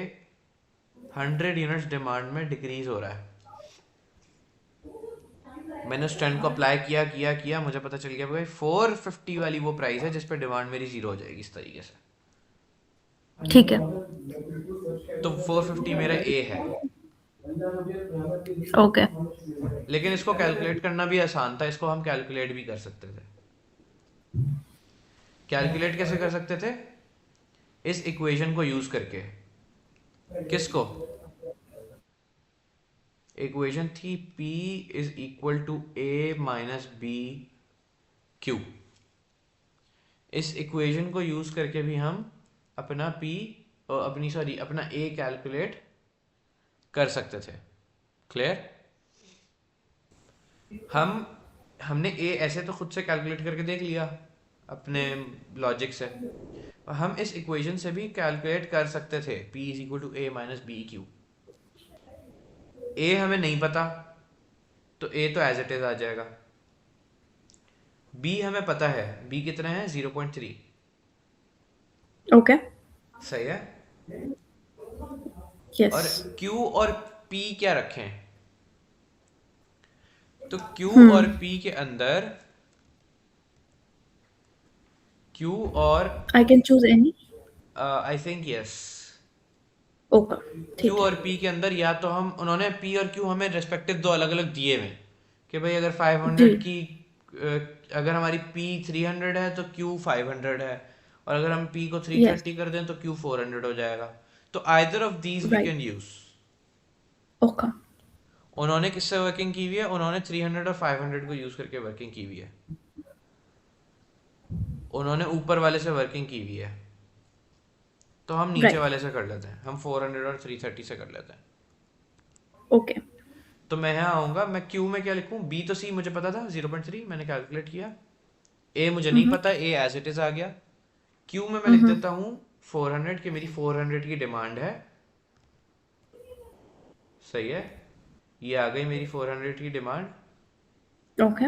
100 यूनिट्स डिमांड में डिक्रीज हो रहा है। मैंने उस ट्रेंड को अप्लाई किया किया किया, मुझे पता चल गया भाई 450 वाली वो प्राइस है जिस पे डिमांड मेरी 0 हो जाएगी, इस तरीके से। ठीक है। तो 450 मेरा ए है। ओके। लेकिन इसको कैलकुलेट करना भी आसान था, इसको हम कैलकुलेट भी कर सकते थे। कैलकुलेट कैसे कर सकते थे? इस इक्वेशन को यूज करके। किसको? इक्वेशन थी P is equal to A minus B Q. इस इक्वेशन को यूज करके भी हम अपना P और अपना A कैलकुलेट कर सकते थे। क्लियर? हमने A ऐसे तो खुद से कैलकुलेट करके देख लिया अपने लॉजिक से, और हम इस इक्वेशन से भी कैलकुलेट कर सकते थे P is equal to A minus B Q. A हमें नहीं पता, तो A तो एज इट इज आ जाएगा। B हमें पता है, B कितना है? 0.3। ओके। सही है। यस। और Q और P क्या रखें? तो Q और P के अंदर, Q और I can choose any. I think yes, okay, Q ठीक है। और P के अंदर या तो हम, उन्होंने P और Q हमें रेस्पेक्टिव दो अलग अलग दिए हुए कि भाई अगर 500 जी। की अगर हमारी P 300 है तो Q 500 है, और अगर हम P को यस। 330 कर दें तो Q 400 हो जाएगा। तो either of these we right. Can use. Okay. उन्होंने किससे वर्किंग की हुई है? उन्होंने 300 और 500 को यूज करके वर्किंग की हुई है। उन्होंने ऊपर वाले से वर्किंग की हुई है, तो हम नीचे राइट। वाले से कर लेते हैं, हम 400 और 330 से कर लेते हैं। ओके। तो मैं यहाँ आऊंगा, मैं क्यू में क्या लिखूं? बी तो सी मुझे पता था 0.3, मैंने कैलकुलेट किया। ए मुझे नहीं पता, ए एज इट इज आ गया। क्यू में मैं लिख देता हूँ 400 कि मेरी 400 की डिमांड है। सही है, ये आ गई मेरी 400 की डिमांड। ओके।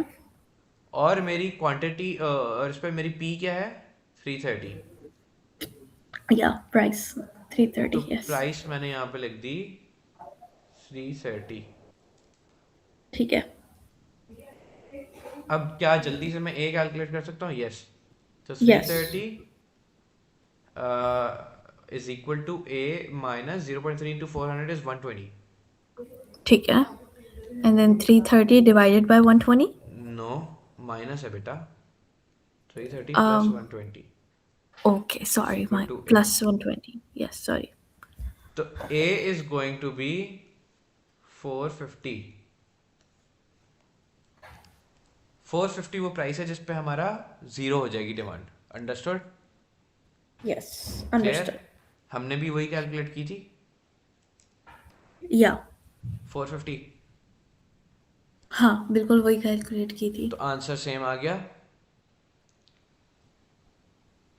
और मेरी क्वांटिटी और इस पर मेरी पी क्या है? 330। या प्राइस तो 330, यस। प्राइस मैंने यहाँ पे लिख दी 330। ठीक है। अब क्या जल्दी से मैं ए कैलकुलेट कर सकता हूँ? यस। तो three yes. Thirty is equal to A minus 0.3 into 400 is 120। ठीक है। And then 330 divided by 120। No, minus है बेटा। 330 plus um 120 okay, is sorry, equal my to A. plus 120, yes, sorry। तो A is going to be 450। 450 वो price है जिस पे हमारा जीरो हो जाएगी demand. Understood? Yes, clear? Understood. हमने भी वही कैलकुलेट की थी, या 450। हाँ, बिल्कुल वही कैलकुलेट की थी। तो आंसर सेम आ गया,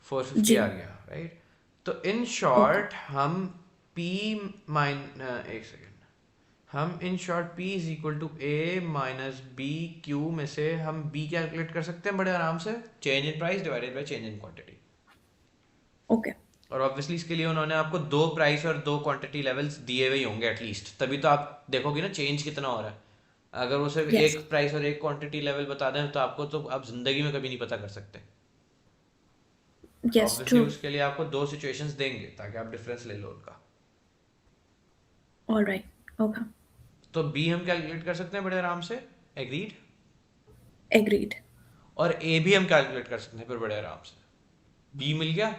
450 जी। आ गया, राइट? तो इन ओके। शॉर्ट हम P माइन एक सेकेंड, हम in short P is equal to A minus B Q में से हम B कैलकुलेट कर सकते हैं बड़े आराम से। Change in price divided by change in quantity. Okay. और ऑब्वियसली इसके लिए उन्होंने आपको दो प्राइस और दो क्वांटिटी लेवल्स दिए हुए होंगे एटलीस्ट, तभी तो आप देखोगे ना चेंज कितना हो रहा है। अगर वो सिर्फ यस। एक प्राइस और एक क्वांटिटी लेवल बता दें तो आपको तो आप जिंदगी में कभी नहीं पता कर सकते। तो यस, ऑब्वियसली ट्रू। उसके लिए आपको दो सिचुएशंस देंगे ताकि आप डिफरेंस ले लो उनका। Alright, okay. तो बी हम कैलकुलेट कर सकते हैं बड़े आराम से। एग्रीड? एग्रीड। और ए भी हम कैलकुलेट कर सकते हैं फिर बड़े आराम से। बी मिल गया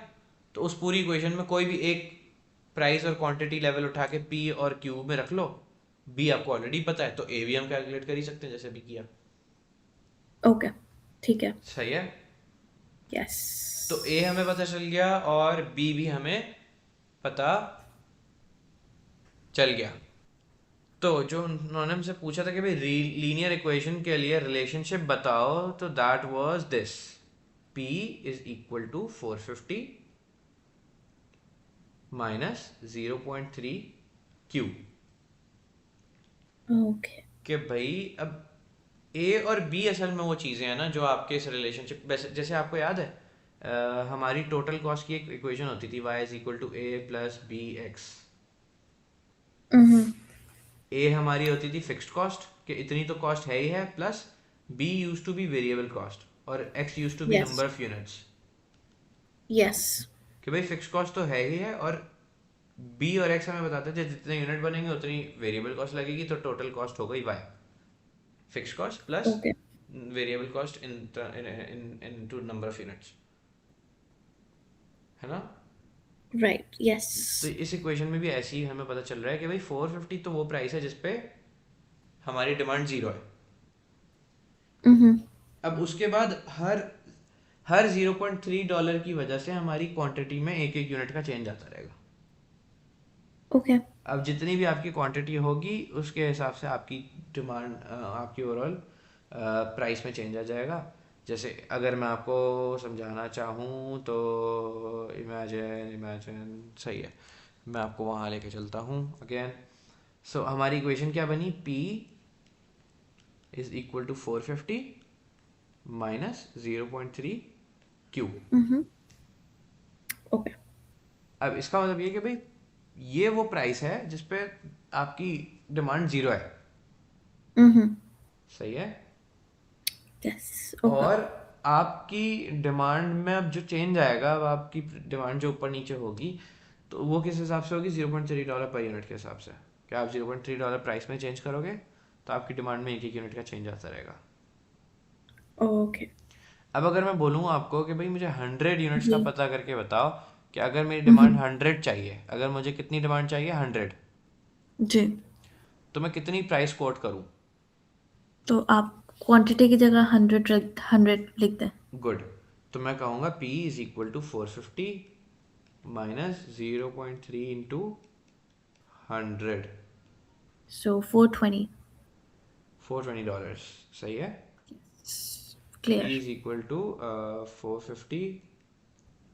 तो उस पूरी इक्वेशन में कोई भी एक प्राइस और क्वांटिटी लेवल उठा के पी और क्यू में रख लो। बी आपको ऑलरेडी पता है तो ए भी हम कैलकुलेट कर ही सकते हैं जैसे भी किया। ओके, ठीक है। सही है। यस। तो ए हमें पता चल गया और बी भी हमें पता चल गया। तो जो उन्होंने हमसे पूछा था कि भाई लीनियर इक्वेशन के लिए रिलेशनशिप बताओ, तो that was this: P is equal to 450 minus 0.3 Q। Okay. कि भाई अब ए और बी असल में वो चीज़ें हैं ना जो आपके इस रिलेशनशिप, जैसे आपको याद है हमारी टोटल कॉस्ट की एक इक्वेशन होती थी y is equal to A plus B X. Hmm. A हमारी होती थी फिक्स्ड कॉस्ट कि इतनी तो कॉस्ट है ही है, plus B used to be variable cost और X used to be yes. Number of units. Yes. कि भाई फिक्स्ड कॉस्ट तो है ही है और बी और एक्स हमें बताते थे जितने यूनिट बनेंगे उतनी वेरिएबल कॉस्ट लगेगी, तो टोटल कॉस्ट हो गई Y, fixed cost plus okay. Variable cost into number of units, है ना? Right, yes. तो इस इक्वेशन में भी ऐसे ही हमें पता चल रहा है कि भाई 450 तो वो प्राइस है जिसपे हमारी डिमांड जीरो है। हम्म। अब उसके बाद हर हर $0.3 की वजह से हमारी क्वांटिटी में एक एक यूनिट का चेंज आता रहेगा। ओके। अब जितनी भी आपकी क्वांटिटी होगी उसके हिसाब से आपकी डिमांड, आपकी ओवरऑल प्राइस में चेंज आ जाएगा। जैसे अगर मैं आपको समझाना चाहूँ तो इमेजिन इमेजिन, सही है, मैं आपको वहाँ लेके चलता हूँ अगेन। सो हमारी इक्वेशन क्या बनी? P is equal to 450 minus 0.3 Q। Hmm. Okay. अब इसका मतलब ये कि भाई ये वो प्राइस है जिसपे आपकी डिमांड जीरो है। हम्म। सही है। Yes, okay. और आपकी डिमांड में अब जो चेंज आएगा, अब आपकी डिमांड जो ऊपर नीचे होगी तो वो किस हिसाब से होगी? $0.3 पर यूनिट के हिसाब से। क्या आप $0.3 प्राइस में चेंज करोगे तो आपकी डिमांड में एक एक यूनिट का चेंज आता रहेगा। ओके। अब अगर मैं बोलूँ आपको कि भाई मुझे 100 यूनिट्स का जी। पता करके बताओ कि अगर मेरी डिमांड हम्म। 100 चाहिए, अगर मुझे कितनी डिमांड चाहिए? 100, जी। तो मैं कितनी प्राइस कोट करूँ? तो आप क्वांटिटी की जगह 100 लिख दें। गुड। तो मैं कहूँगा P is equal to 450 minus 0.3 into 100, so 420। $420। सही है। P clear. Is equal to 450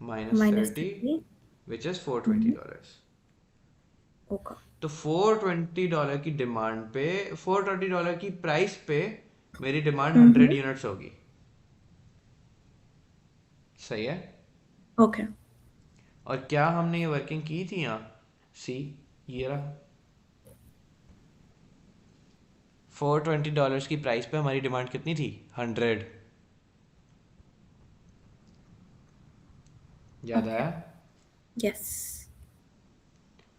minus minus 30 30। Which is $420। Okay. तो $420 की डिमांड पे, $420 की प्राइस पे मेरी डिमांड 100 यूनिट्स होगी। सही है। ओके। और क्या हमने ये वर्किंग की थी यहाँ? सी, ये रहा। $420 की प्राइस पे हमारी डिमांड कितनी थी? 100। याद Okay. आया? Yes.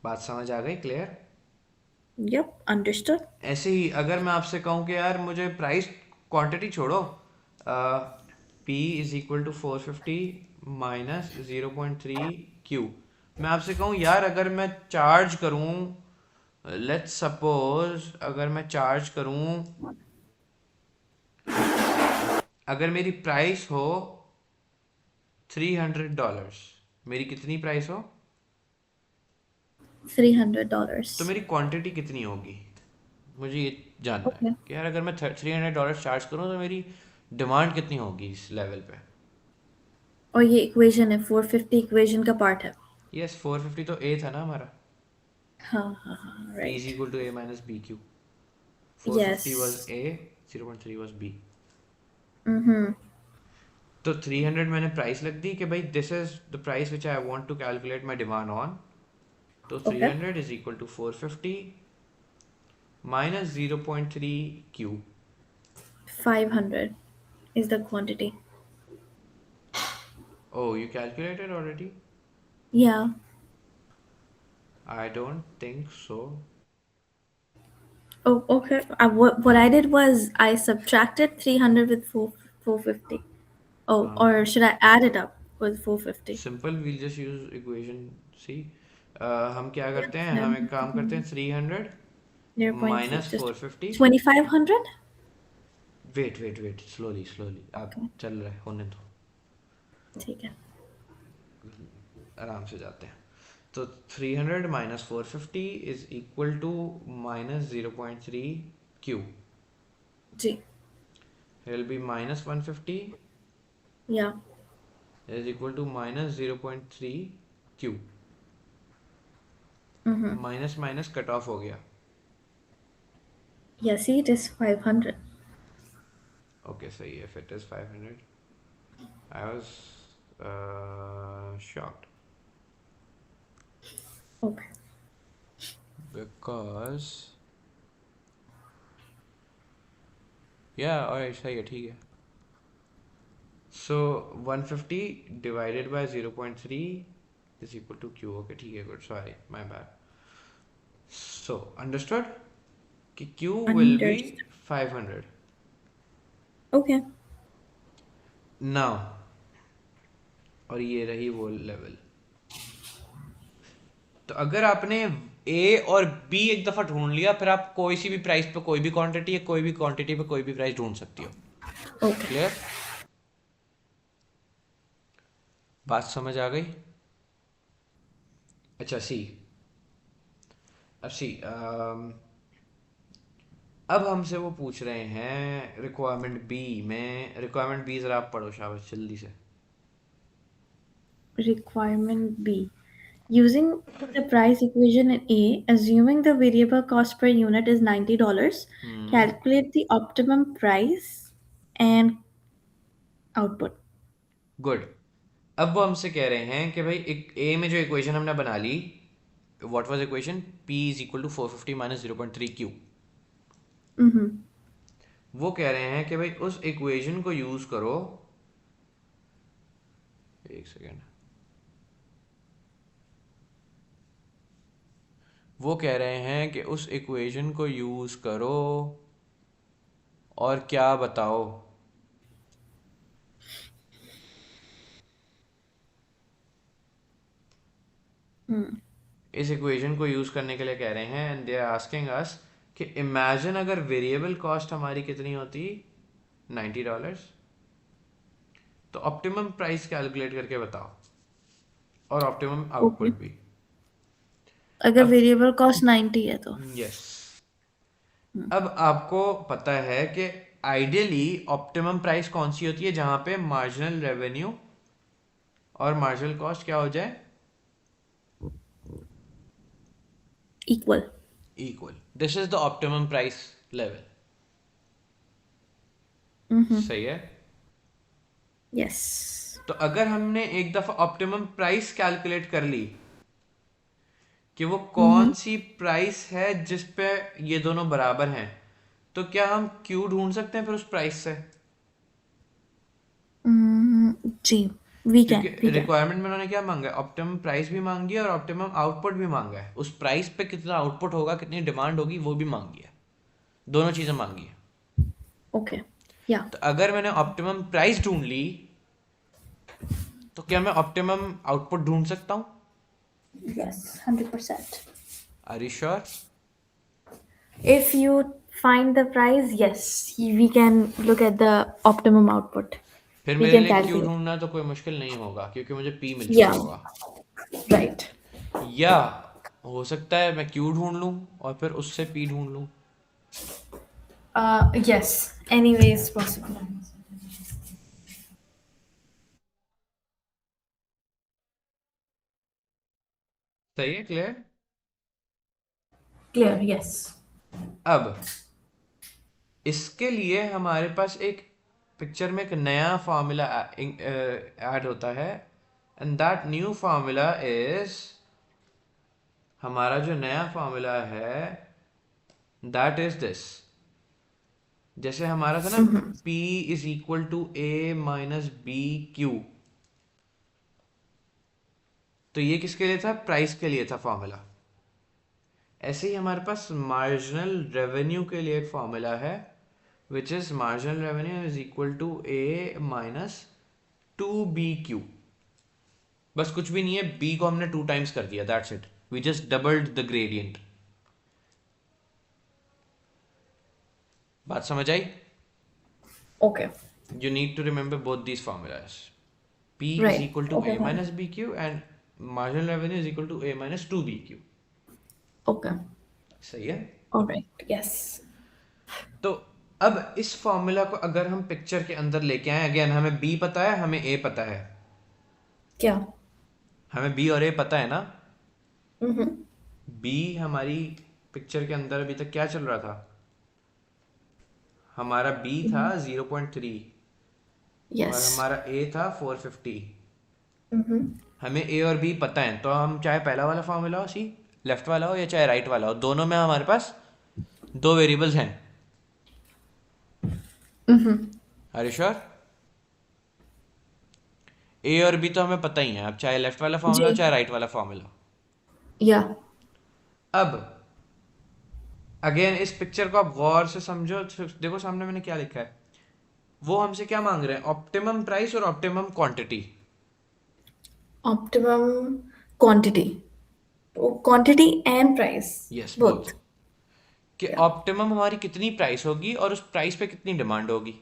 बात समझ आ गई? क्लियर? Yep. Understood. ऐसे ही अगर मैं आपसे कहूँ कि यार मुझे प्राइस, क्वांटिटी छोड़ो, P is equal to 450 minus 0.3 Q, मैं आपसे कहूँ यार अगर मैं चार्ज करूँ, लेट्स सपोज अगर मैं चार्ज करूँ, अगर मेरी प्राइस हो $300, मेरी कितनी प्राइस हो, तो $300. मेरी क्वांटिटी कितनी होगी? मुझे ये जानना है Okay. कि यार अगर मैं $300 चार्ज करूँ तो मेरी डिमांड कितनी होगी इस लेवल पे। और ये इक्वेशन है 450 इक्वेशन का पार्ट है। यस, 450 तो ए था ना हमारा। हाँ हाँ हाँ P is right. equal to A minus BQ. 450 was yes. A, 0.3 was B. Hmm. तो 300 मैंने प्राइस लग दी कि भाई this is the price which I want to calculate my demand on. तो okay. 300 is equal to 450 minus 0.3 Q. 500 is the quantity. Oh, you calculated already? Yeah. I don't think so. Oh, okay. What I did was I subtracted 300 with 450. Oh, हाँ, or should I add it up with 450? Simple, we'll just use equation see. हम क्या Yeah. करते हैं, हम एक काम करते हैं, Then 300 0.3, minus just 450। 2500? Wait wait wait, slowly slowly, आप Okay. चल रहे होने दो, ठीक है। आराम से जाते हैं। तो 300 minus 450 is equal to minus 0.3 Q, जी। Will be minus 150 Yeah. Is equal to minus 0.3 Q. Mm-hmm. Minus minus cut off हो गया। Yeah, see, it is 500. Okay सही है, फिर it is 500। I was shocked Okay. Because yeah, और सही है, ठीक है। So 150 divided by 0.3 is equal to q। okay, ठीक है, good, sorry, my bad. So understood कि q will be Understood. 500 Okay. Now. और ये रही वो लेवल। तो अगर आपने ए और बी एक दफा ढूंढ लिया, फिर आप कोई सी भी प्राइस पे कोई भी क्वांटिटी है, कोई भी क्वांटिटी पे कोई भी प्राइस ढूंढ सकती हो। Okay. क्लियर? बात समझ आ गई? अच्छा सी, अब सी, अब हमसे वो पूछ रहे हैं रिक्वायरमेंट बी में। रिक्वायरमेंट बी जरा आप पढ़ो शाबाश जल्दी से। Requirement B. Using the price equation in A, assuming the variable cost per unit is $90, calculate the optimum price and output. Good. अब वो हमसे कह रहे हैं कि भाई एक ए में जो इक्वेशन हमने बना ली, what was equation? P is equal to 450 minus 0.3 Q. Mm-hmm. वो कह रहे हैं कि भाई उस इक्वेशन को यूज करो, एक सेकेंड, वो कह रहे हैं कि उस इक्वेशन को यूज करो और क्या बताओ। Hmm. इस इक्वेशन को यूज करने के लिए कह रहे हैं, and they are asking us कि इमेजिन अगर वेरिएबल कॉस्ट हमारी कितनी होती, $90, तो ऑप्टिमम प्राइस कैलकुलेट करके बताओ और ऑप्टिमम Okay. आउटपुट भी। अगर अब वेरिएबल कॉस्ट 90 है तो यस, अब आपको पता है कि आइडियली ऑप्टिमम प्राइस कौन सी होती है, जहां पे मार्जिनल रेवेन्यू और मार्जिनल कॉस्ट क्या हो जाए, equal. Equal. This is the optimum price level. Mm-hmm. सही है? Yes. तो अगर हमने एक दफा ऑप्टिमम प्राइस कैलकुलेट कर ली कि वो कौन सी प्राइस है जिस पे ये दोनों बराबर हैं, तो क्या हम क्यू ढूंढ सकते हैं फिर उस प्राइस से? जी, वी क्योंकि कैन वी कैन रिक्वायरमेंट में उन्होंने क्या मांगा है, ऑप्टिमम प्राइस भी मांगी है और ऑप्टिमम आउटपुट भी मांगा है। उस प्राइस पे कितना आउटपुट होगा, कितनी डिमांड होगी, वो भी मांगी है। दोनों चीजें मांगी है। ओके या तो अगर मैंने ऑप्टिमम प्राइस ढूंढ ली, तो क्या मैं ऑप्टिमम आउटपुट ढूंढ सकता हूँ? Yes 100%. Are you sure? If you find the price, yes, we can look at the optimum output. फिर We मेरे can लिए क्यू calculate. ढूंढना तो कोई मुश्किल नहीं होगा, क्योंकि मुझे पी मिल चुका Yeah, होगा। right. या हो सकता है मैं क्यू ढूंढ लूँ और फिर उससे पी ढूंढ लूँ। Yes, anyway is possible. सही है, क्लियर? Clear, yes. अब इसके लिए हमारे पास एक पिक्चर में एक नया फार्मूला ऐड होता है, and that new formula is, हमारा जो नया फार्मूला है दैट इज दिस। जैसे हमारा था ना, P is equal to A minus B Q, तो ये किसके लिए था? प्राइस के लिए था फॉर्मूला। ऐसे ही हमारे पास मार्जिनल रेवेन्यू के लिए एक फॉर्मूला है, which is marginal revenue is equal to A minus two B Q. बस कुछ भी नहीं है, बी को हमने 2 टाइम्स कर दिया, that's it, we just doubled the gradient. बात समझ आई? Okay, You need to remember both these formulas. P is right. equal to Okay, A fine. minus BQ and marginal revenue is equal to A minus 2BQ. Okay, सही है? all right. Yes. तो अब इस formula को अगर हम picture के अंदर लेके आए, अगेन हमें B पता है, हमें A पता है। क्या? हमें B और A पता है ना? Mm-hmm. B हमारी पिक्चर के अंदर अभी तक क्या चल रहा था? हमारा B था 0.3 और Yes. हमारा A था 450। Mm-hmm. हमें ए और बी पता है, तो हम चाहे पहला वाला फॉर्मूला हो, सी लेफ्ट वाला हो, या चाहे राइट वाला हो, दोनों में हमारे पास 2 वेरिएबल्स हैं। Mm-hmm. Are you sure? ए और बी तो हमें पता ही है, अब चाहे लेफ्ट वाला फॉर्मूला हो जी. चाहे राइट वाला फॉर्मूला। Yeah. अब अगेन इस पिक्चर को आप गौर से समझो, देखो सामने मैंने क्या लिखा है। वो हमसे क्या मांग रहे हैं? ऑप्टिमम प्राइस और optimum quantity. Optimum quantity. Oh, quantity and price. Yes, both. Both. कि Yeah. ऑप्टिमम हमारी कितनी प्राइस होगी और उस प्राइस पे कितनी डिमांड होगी।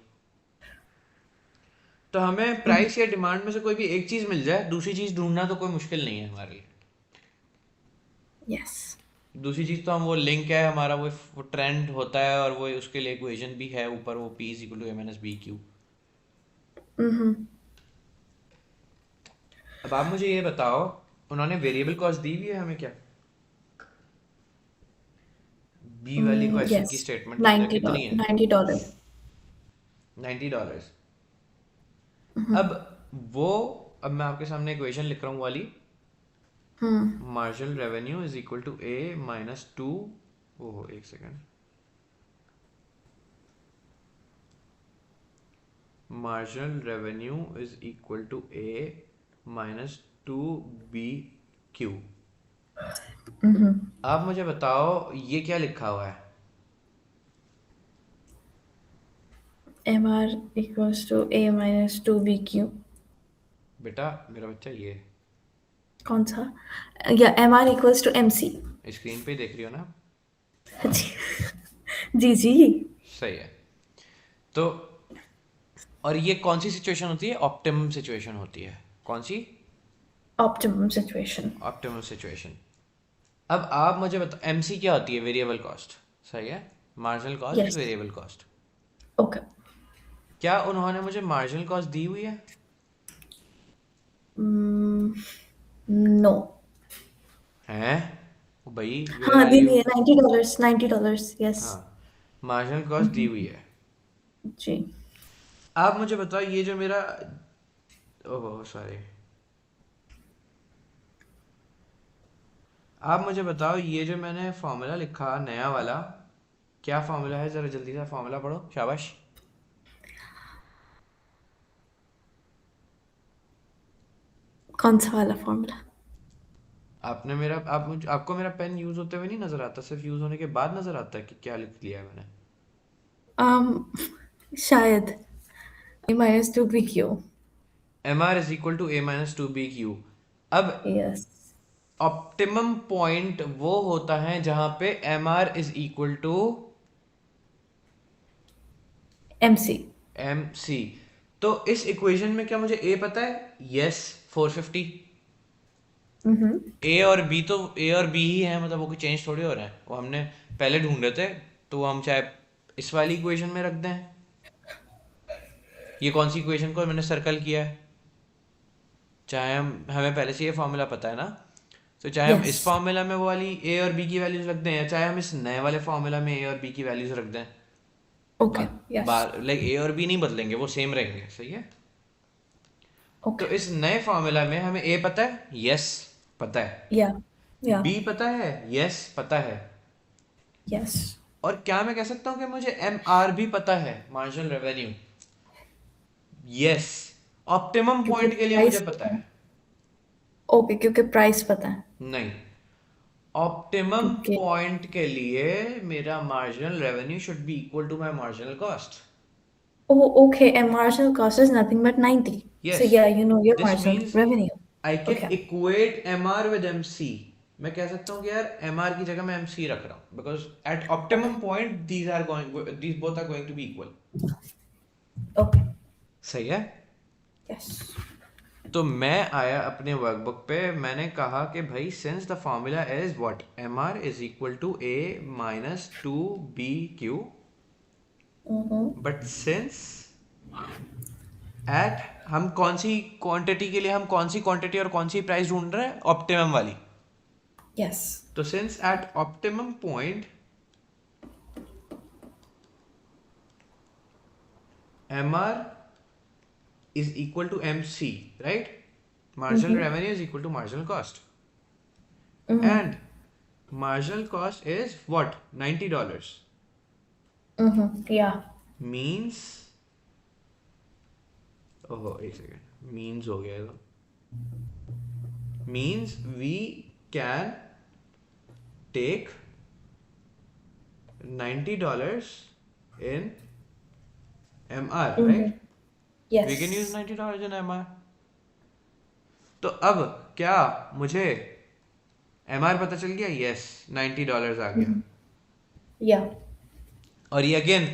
तो हमें प्राइस या डिमांड में से कोई भी एक चीज मिल जाए, दूसरी चीज ढूंढना तो कोई मुश्किल नहीं है हमारे लिए। Yes. दूसरी चीज तो हम, वो लिंक है हमारा, वो ट्रेंड होता है और वो उसके लिए इक्वेशन भी है ऊपर, वो P is equal to A minus B q. Mm-hmm. अब आप मुझे ये बताओ, उन्होंने वेरिएबल कॉस्ट दी हुई है हमें क्या? बी वाली क्वेश्चन की Yes. स्टेटमेंट के अंदर कितनी $90. है? $90. $90। अब वो, अब मैं आपके सामने इक्वेशन लिख रहा हूँ वाली, marginal revenue is equal to A minus two, oh एक second, marginal revenue is equal to A minus two B Q. आप मुझे बताओ ये क्या लिखा हुआ है? MR equals to A minus 2BQ. बेटा मेरा बच्चा, ये कौन सा? या MR equals to MC. Screen पे देख रही हो ना? जी जी. सही है। तो और ये कौन सी सिचुएशन होती है? ऑप्टिमम सिचुएशन होती है। कौन सी? Optimum situation. Optimum situation. अब आप मुझे बताओ, एमसी क्या होती है? Variable cost. सही है, marginal cost is Yes. Variable cost. Okay. क्या उन्होंने मुझे मार्जिनल कॉस्ट दी हुई है? No. हैं ओ भाई, वेयर हाँ आर दी यू? हुई है $90. $90. Yes. हाँ, मार्जिनल कॉस्ट दी हुई है। जी. आप मुझे बताओ, ये जो मेरा ओहो सॉरी। आप मुझे बताओ ये जो मैंने फॉर्मूला लिखा नया वाला, क्या फॉर्मूला है? ज़रा जल्दी से फॉर्मूला पढ़ो, शाबाश। कौन सा वाला फॉर्मूला? आपने मेरा आपको मेरा पेन यूज़ होते हुए नहीं नज़र आता, सिर्फ यूज़ होने के बाद नज़र आता है कि क्या लिख लिया है मैंने। शायद a minus 2 bq. M R is equal to A minus two B q. अब Yes. ऑप्टिमम पॉइंट वो होता है जहां पे M R is equal to MC. M C. तो इस इक्वेशन में क्या मुझे ए पता है? यस, 450। Mm-hmm. ए और बी ही है, मतलब वो कोई चेंज थोड़ी हो रहा है, वो हमने पहले ढूंढे थे। तो हम चाहे इस वाली इक्वेशन में रख दें। ये कौन सी इक्वेशन को मैंने सर्कल किया है, चाहे हम हमें पहले से ये फॉर्मूला पता है ना, तो चाहे हम इस Yes. फॉर्मूला में वो वाली ए और बी की वैल्यूज रख दें, या चाहे हम इस नए वाले फॉर्मूला में ए और बी की वैल्यूज रख दें। Okay. Yes. लाइक ए और बी नहीं बदलेंगे, वो सेम रहेंगे, सही है। तो Okay. इस नए फॉर्मूला में हमें ए पता है, यस पता है। Yeah. Yeah. बी पता है, यस पता है। Yes. और क्या मैं कह सकता हूँ कि मुझे एम आर भी पता है, मार्जिनल रेवेन्यू? यस। ऑप्टिमम क्योंकि पॉइंट के लिए मुझे प्राइस पता पता है। है। ओके, क्योंकि प्राइस पता है। नहीं, ऑप्टिमम क्योंकि पॉइंट के लिए मेरा marginal revenue should be equal to my marginal cost. oh, okay, and marginal cost is nothing but 90. So yes, yeah, you know your this marginal means revenue. I can Okay. Equate M R with M C. मैं कह सकता हूँ कि यार M R की जगह मैं M C रख रहा हूँ, because at Okay. Optimum point these both are going to be equal. Okay. सही है। Yes. तो मैं आया अपने वर्कबुक पे, मैंने कहा कि भाई since the formula is what, M R is equal to A minus two B q, Mm-hmm. But since at, हम कौन सी क्वांटिटी के लिए हम कौन सी क्वांटिटी और कौन सी प्राइस ढूंढ रहे हैं? ऑप्टिमम वाली। Yes. तो since at optimum point M R is equal to MC, right? Marginal Mm-hmm. revenue is equal to marginal cost. Mm-hmm. And marginal cost is what? $90. Mm-hmm. Yeah. Means, oh, एक second, means हो गया तो, means we can take $90 in MR, Mm-hmm. right? We can use Yes. $90 in MR. तो अब क्या मुझे MR पता चल गया? यस, $90 आ गया। Mm-hmm. Yeah. और ये अगेन